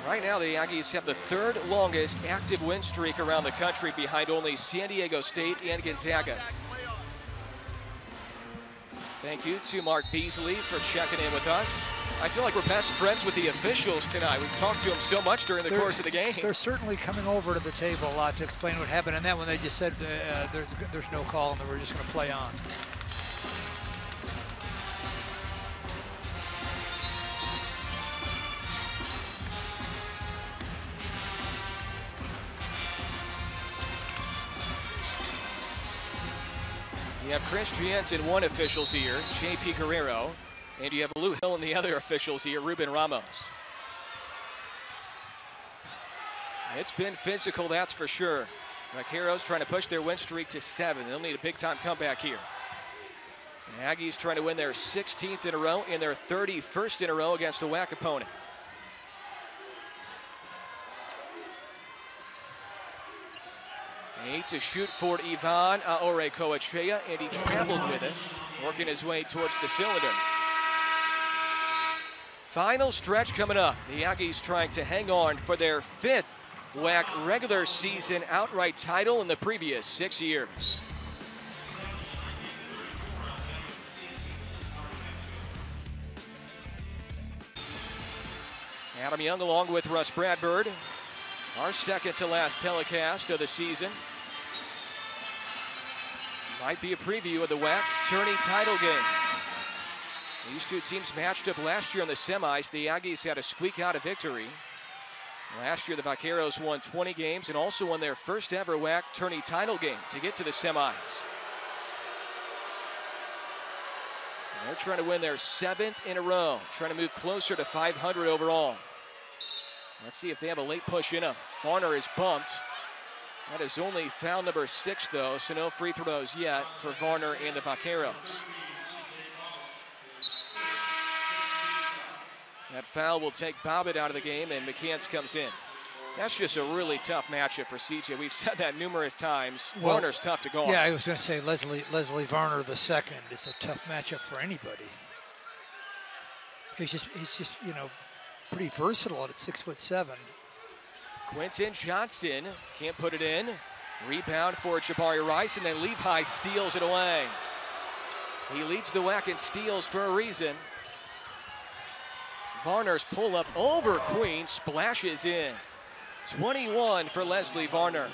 S1: Right now, the Aggies have the 3rd longest active win streak around the country, behind only San Diego State and Gonzaga. Thank you to Mark Beasley for checking in with us. I feel like we're best friends with the officials tonight. We've talked to them so much during the course of the game.
S2: They're certainly coming over to the table a lot to explain what happened, and then when they just said there's no call and we're just going to play on.
S1: You have Chris Giants in one official's ear, J.P. Guerrero, and you have Lou Hill in the other official's ear, Ruben Ramos. It's been physical, that's for sure. Vaqueros trying to push their win streak to 7. They'll need a big-time comeback here. The Aggies trying to win their 16th in a row and their 31st in a row against a WAC opponent. Eight to shoot for Ivan Aorecoechea, and he traveled with it, working his way towards the cylinder. Final stretch coming up. The Aggies trying to hang on for their 5th WAC regular season outright title in the previous 6 years. Adam Young along with Russ Bradford. Our second to last telecast of the season. Might be a preview of the WAC tourney title game. These two teams matched up last year in the semis. The Aggies had to squeak out a victory. Last year, the Vaqueros won 20 games and also won their first ever WAC tourney title game to get to the semis. And they're trying to win their 7th in a row, trying to move closer to 500 overall. Let's see if they have a late push in them. Varner is bumped. That is only foul number 6, though, so no free throws yet for Varner and the Vaqueros. That foul will take Bobbitt out of the game, and McCants comes in. That's just a really tough matchup for CJ. We've said that numerous times. Well, Varner's tough to guard.
S2: Yeah, I was going to say Leslie Varner II is a tough matchup for anybody. He's just you know, pretty versatile at 6'7".
S1: Quentin Johnson can't put it in. Rebound for Jabari Rice, and then Levi steals it away. He leads the WAC in steals for a reason. Varner's pull-up over Queen, splashes in. 21 for Leslie Varner.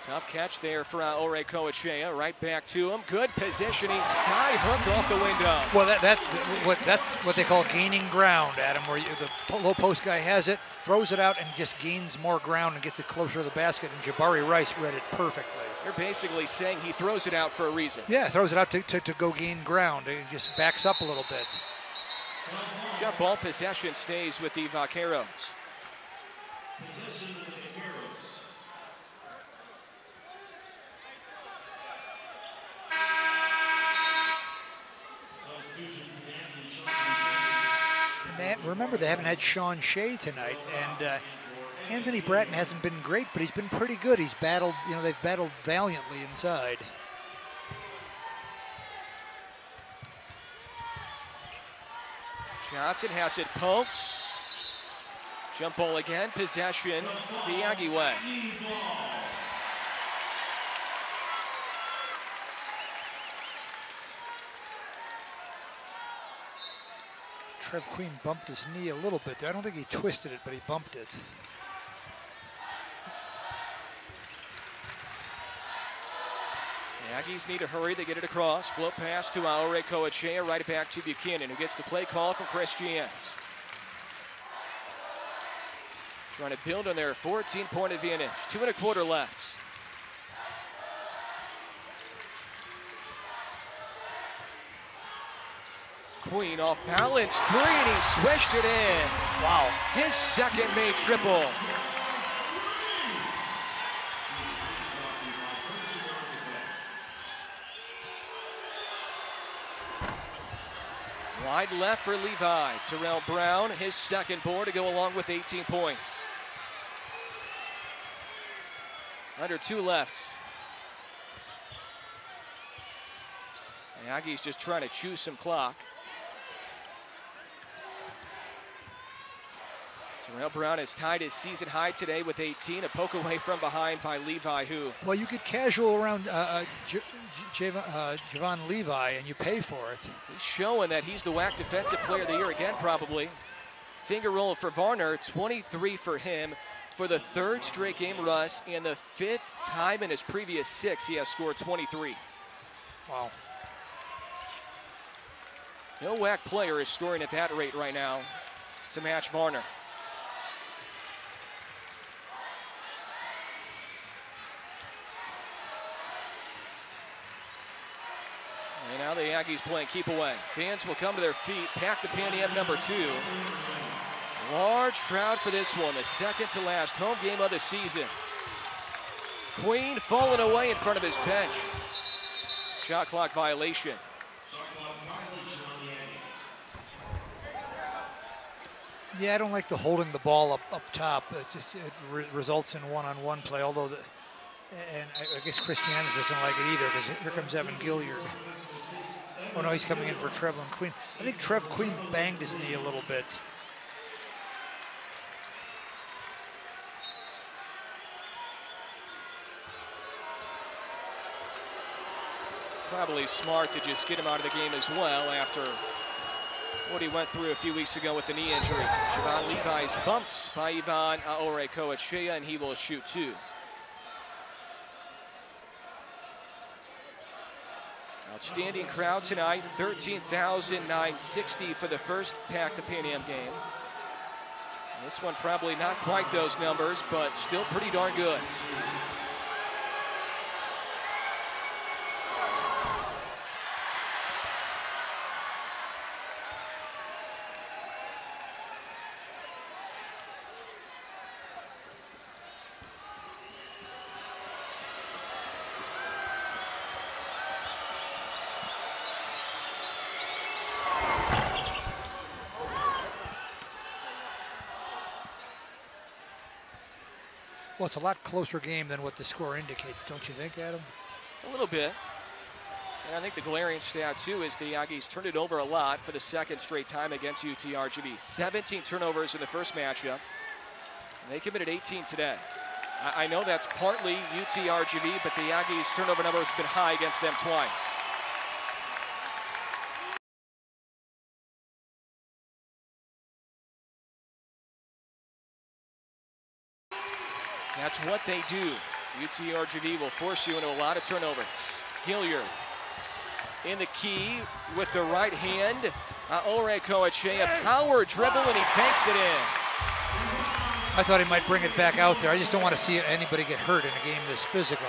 S1: Tough catch there for Aorecoechea. Right back to him. Good positioning. Sky hook off the window.
S2: Well, that's what they call gaining ground, Adam, where the low post guy has it, throws it out, and just gains more ground and gets it closer to the basket. And Jabari Rice read it perfectly.
S1: You're basically saying he throws it out for a reason.
S2: Yeah, throws it out to go gain ground. He just backs up a little bit.
S1: Jump ball possession stays with the Vaqueros.
S3: Possession with the Vaqueros. Substitution for the Aggies.
S2: And remember, they haven't had Sean Shea tonight, and Anthony Bratton hasn't been great, but he's been pretty good. He's battled, they've battled valiantly inside.
S1: Johnson has it poked. Jump ball again, possession the Aggie way.
S2: Trev Queen bumped his knee a little bit there. I don't think he twisted it, but he bumped it.
S1: The Aggies need to hurry to get it across. Float pass to Aore Coachea, right back to Buchanan, who gets the play call from Christians. Trying to build on their 14-point advantage. 2 1/4 left. Queen off balance, 3, and he swished it in.
S2: Wow.
S1: His second made triple. Wide left for Levi. Terrell Brown, his second board to go along with 18 points. Under 2 left. The Aggies just trying to chew some clock. Terrell Brown has tied his season high today with 18. A poke away from behind by Levi, who...
S2: Well, you get casual around Javon Levi, and you pay for it.
S1: He's showing that he's the WAC Defensive Player of the Year again, probably. Finger roll for Varner, 23 for him for the 3rd straight game, Russ, and the 5th time in his previous 6 he has scored 23.
S2: Wow.
S1: No WAC player is scoring at that rate right now to match Varner. And now the Aggies playing keep away. Fans will come to their feet, pack the Pan Am number 2. Large crowd for this one, the second to last home game of the season. Queen falling away in front of his bench. Shot clock violation.
S3: Shot clock violation on the Aggies.
S2: Yeah, I don't like the holding the ball up top. It results in one-on-one play, although and I guess Christians doesn't like it either, because here comes Evan Gilliard. Oh no, he's coming in for Trevlin Queen. I think Trev Queen banged his knee a little bit.
S1: Probably smart to just get him out of the game as well after what he went through a few weeks ago with the knee injury. Javon Levi is bumped by Ivan Aore Coachea, and he will shoot 2. Outstanding crowd tonight, 13,960 for the first Pack the Pan Am game. And this one probably not quite those numbers, but still pretty darn good.
S2: Well, it's a lot closer game than what the score indicates, don't you think, Adam?
S1: A little bit. And I think the glaring stat, too, is the Aggies turned it over a lot for the 2nd straight time against UTRGV. 17 turnovers in the first matchup. And they committed 18 today. I know that's partly UTRGV, but the Aggies' turnover number has been high against them twice. That's what they do. UTRGV will force you into a lot of turnovers. Gilliard in the key with the right hand. Aore Coachea, power dribble, and he banks it in.
S2: I thought he might bring it back out there. I just don't want to see anybody get hurt in a game this physical.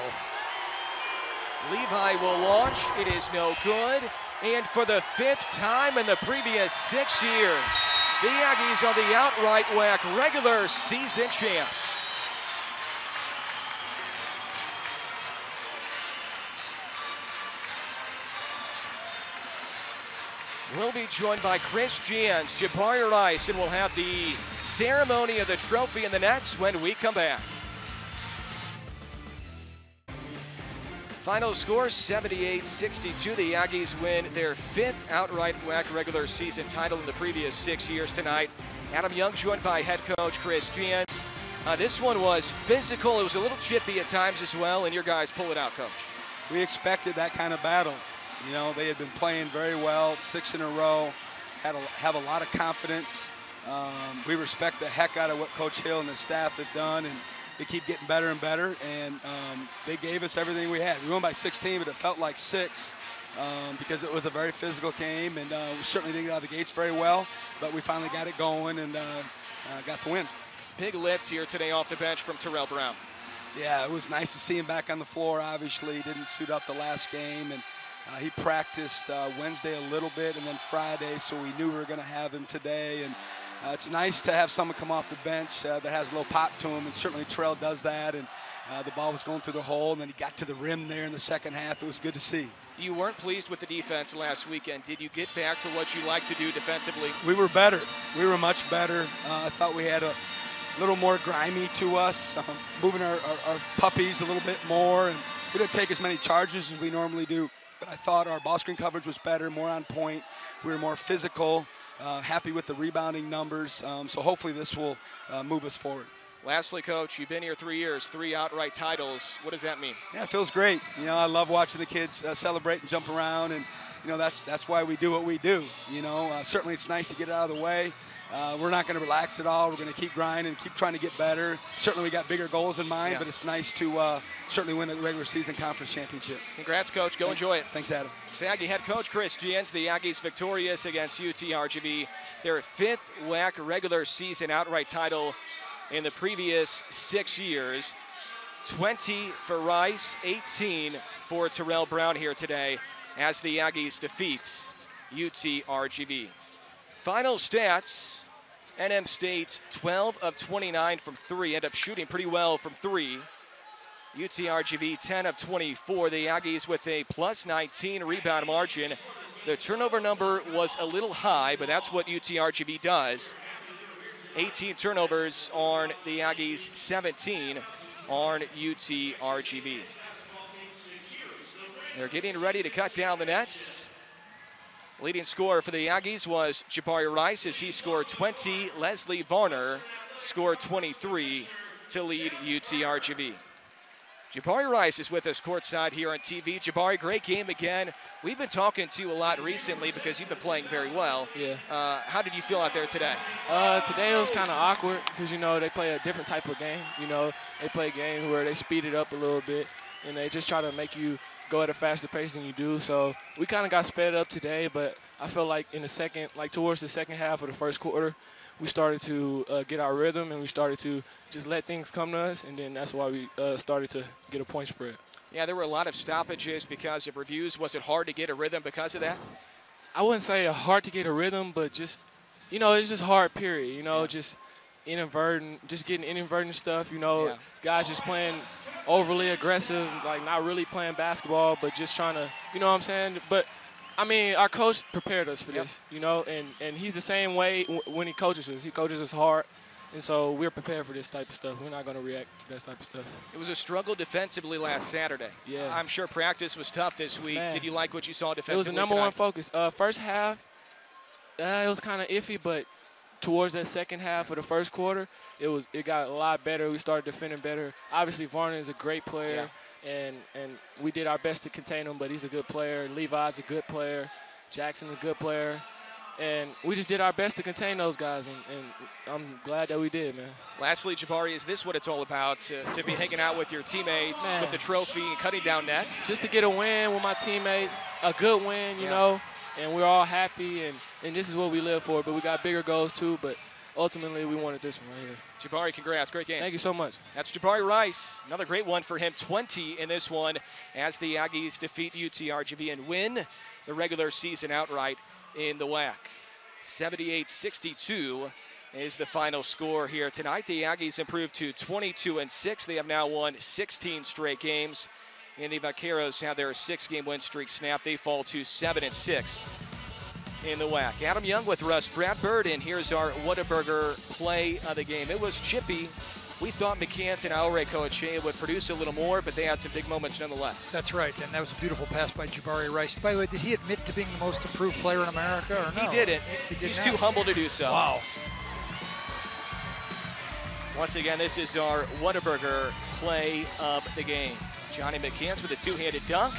S1: Levi will launch. It is no good. And for the 5th time in the previous 6 years, the Aggies are the outright WAC regular season champs. We'll be joined by Chris Jans, Jabari Rice, and we'll have the ceremony of the trophy in the nets when we come back. Final score, 78-62. The Aggies win their 5th outright WAC regular season title in the previous 6 years tonight. Adam Young joined by head coach Chris Jans. This one was physical. It was a little chippy at times as well, and your guys pull it out, Coach.
S5: We expected that kind of battle. You know, they had been playing very well, 6 in a row, have a lot of confidence. We respect the heck out of what Coach Hill and the staff have done, and they keep getting better and better, and they gave us everything we had. We won by 16, but it felt like 6 because it was a very physical game, and we certainly didn't get out of the gates very well, but we finally got it going and got the win.
S1: Big lift here today off the bench from Terrell Brown.
S5: Yeah, it was nice to see him back on the floor. Obviously, he didn't suit up the last game, and he practiced Wednesday a little bit and then Friday, so we knew we were going to have him today. And it's nice to have someone come off the bench that has a little pop to him, and certainly Terrell does that. And the ball was going through the hole, and then he got to the rim there in the second half. It was good to see.
S1: You weren't pleased with the defense last weekend. Did you get back to what you like to do defensively?
S5: We were better. We were much better. I thought we had a little more grimy to us, moving our puppies a little bit more, and we didn't take as many charges as we normally do. But I thought our ball screen coverage was better, more on point. We were more physical, happy with the rebounding numbers. So hopefully this will move us forward.
S1: Lastly, Coach, you've been here 3 years, 3 outright titles. What does that mean?
S5: Yeah, it feels great. You know, I love watching the kids celebrate and jump around, and you know that's why we do what we do. You know, certainly it's nice to get it out of the way. We're not going to relax at all. We're going to keep grinding, keep trying to get better. Certainly we got bigger goals in mind, but it's nice to certainly win a regular season conference championship.
S1: Congrats, Coach. Go enjoy it.
S5: Thanks, Adam.
S1: It's Aggie head coach Chris Jans. The Aggies victorious against UTRGV. Their 5th WAC regular season outright title in the previous 6 years. 20 for Rice, 18 for Terrell Brown here today as the Aggies defeat UTRGV. Final stats, NM State 12 of 29 from 3, end up shooting pretty well from 3. UTRGV 10 of 24. The Aggies with a plus 19 rebound margin. The turnover number was a little high, but that's what UTRGV does. 18 turnovers on the Aggies, 17 on UTRGV. They're getting ready to cut down the nets. Leading scorer for the Aggies was Jabari Rice as he scored 20. Leslie Varner scored 23 to lead UTRGV. Jabari Rice is with us courtside here on TV. Jabari, great game again. We've been talking to you a lot recently because you've been playing very well.
S6: Yeah.
S1: How did you feel out there today?
S6: Today it was kind of awkward because, you know, they play a different type of game. You know, they play a game where they speed it up a little bit, and they just try to make you go at a faster pace than you do. So we kind of got sped up today, but I feel like in the second, like towards the second half of the first quarter, we started to get our rhythm, and we started to just let things come to us, and then that's why we started to get a point spread.
S1: Yeah, there were a lot of stoppages because of reviews. Was it hard to get a rhythm because of that?
S6: I wouldn't say hard to get a rhythm, but just, you know, it's just hard, period. You know, just inadvertent, just getting inadvertent stuff, you know, guys just playing overly aggressive, like not really playing basketball, but just trying to, you know what I'm saying? But I mean, our coach prepared us for this, you know, and he's the same way when he coaches us. He coaches us hard, and so we're prepared for this type of stuff. We're not going to react to that type of stuff.
S1: It was a struggle defensively last Saturday.
S6: Yeah.
S1: I'm sure practice was tough this week.
S6: Man.
S1: Did you like what you saw defensively?
S6: It was the number one focus. First half, it was kind of iffy, but towards that second half of the first quarter, it got a lot better. We started defending better. Obviously, Varner is a great player.
S1: Yeah.
S6: And we did our best to contain him, but he's a good player. Levi's a good player. Jackson's a good player. And we just did our best to contain those guys, and I'm glad that we did, man.
S1: Lastly, Jabari, is this what it's all about, to be hanging out with your teammates, with the trophy and cutting down nets?
S6: Just to get a win with my teammates, a good win, you know, and we're all happy, and this is what we live for. But we got bigger goals too, but ultimately we wanted this one right here.
S1: Jabari, congrats. Great game.
S6: Thank you so much.
S1: That's Jabari Rice. Another great one for him. 20 in this one as the Aggies defeat UTRGV and win the regular season outright in the WAC. 78-62 is the final score here tonight. The Aggies improved to 22-6. They have now won 16 straight games. And the Vaqueros have their 6-game win streak snapped. They fall to 7-6 in the WAC. Adam Young with Russ Bradford, and here's our Whataburger play of the game. It was chippy. We thought McCants and Aure would produce a little more, but they had some big moments nonetheless.
S2: That's right, and that was a beautiful pass by Jabari Rice. By the way, did he admit to being the most improved player in America, or no?
S1: He didn't. He's too humble to do so.
S2: Wow.
S1: Once again, this is our Whataburger play of the game. Johnny McCants with a two-handed dunk.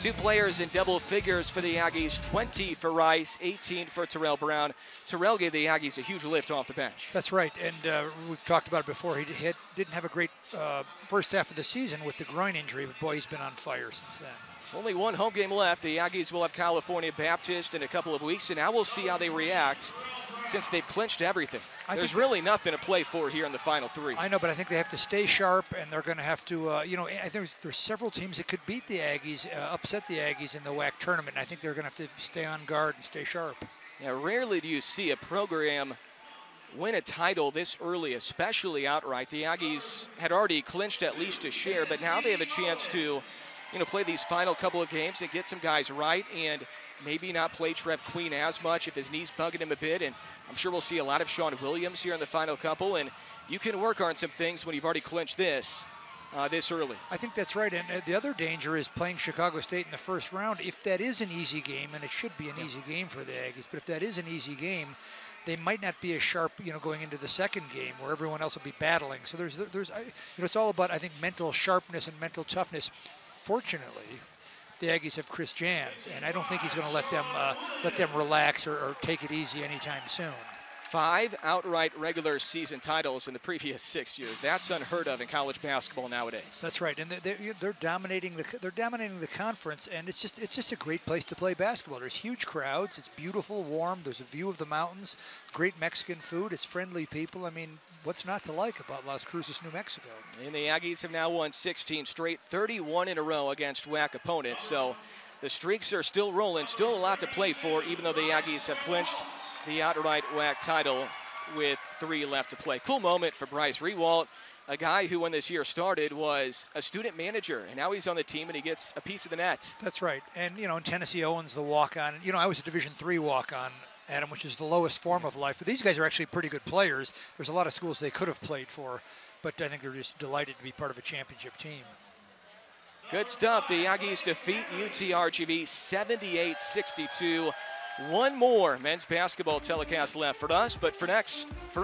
S1: 2 players in double figures for the Aggies, 20 for Rice, 18 for Terrell Brown. Terrell gave the Aggies a huge lift off the bench.
S2: That's right, and we've talked about it before. He didn't have a great first half of the season with the groin injury, but boy, he's been on fire since then.
S1: Only one home game left. The Aggies will have California Baptist in a couple of weeks, and now we'll see how they react since they've clinched everything. There's really nothing to play for here in the final 3.
S2: I know, but I think they have to stay sharp, and they're going to have to, I think there's several teams that could beat the Aggies, upset the Aggies in the WAC tournament, and I think they're going to have to stay on guard and stay sharp.
S1: Yeah, rarely do you see a program win a title this early, especially outright. The Aggies had already clinched at least a share, but now they have a chance to, play these final couple of games and get some guys right, and maybe not play Trev Queen as much if his knee's bugging him a bit. And I'm sure we'll see a lot of Sean Williams here in the final couple. And you can work on some things when you've already clinched this early.
S2: I think that's right. And the other danger is playing Chicago State in the first round. If that is an easy game, and it should be an easy game for the Aggies, but if that is an easy game, they might not be as sharp, going into the second game where everyone else will be battling. So there's it's all about, I think, mental sharpness and mental toughness. Fortunately, the Aggies have Chris Jans, and I don't think he's going to let them relax or take it easy anytime soon.
S1: 5 outright regular season titles in the previous 6 years. That's unheard of in college basketball nowadays.
S2: That's right, and they're dominating the conference, and it's just a great place to play basketball. There's huge crowds. It's beautiful, warm. There's a view of the mountains. Great Mexican food. It's friendly people. I mean, what's not to like about Las Cruces, New Mexico?
S1: And the Aggies have now won 16 straight, 31 in a row against WAC opponents. So the streaks are still rolling, still a lot to play for, even though the Aggies have clinched the outright WAC title with 3 left to play. Cool moment for Bryce Rewalt, a guy who, when this year started, was a student manager, and now he's on the team and he gets a piece of the net.
S2: That's right. And, in Tennessee Owens, the walk-on, I was a Division III walk-on, Adam, which is the lowest form of life. But these guys are actually pretty good players. There's a lot of schools they could have played for, but I think they're just delighted to be part of a championship team.
S1: Good stuff. The Aggies defeat UTRGV 78-62. One more men's basketball telecast left for us, but for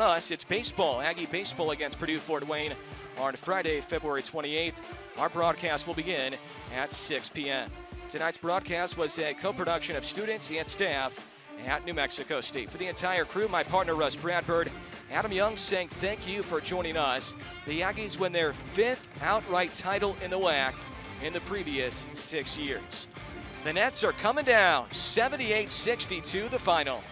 S1: us, it's baseball. Aggie baseball against Purdue Fort Wayne on Friday, February 28th. Our broadcast will begin at 6 p.m. Tonight's broadcast was a co-production of students and staff at New Mexico State. For the entire crew, my partner Russ Bradford, Adam Young saying thank you for joining us. The Aggies win their 5th outright title in the WAC in the previous 6 years. The Nets are coming down, 78-62 the final.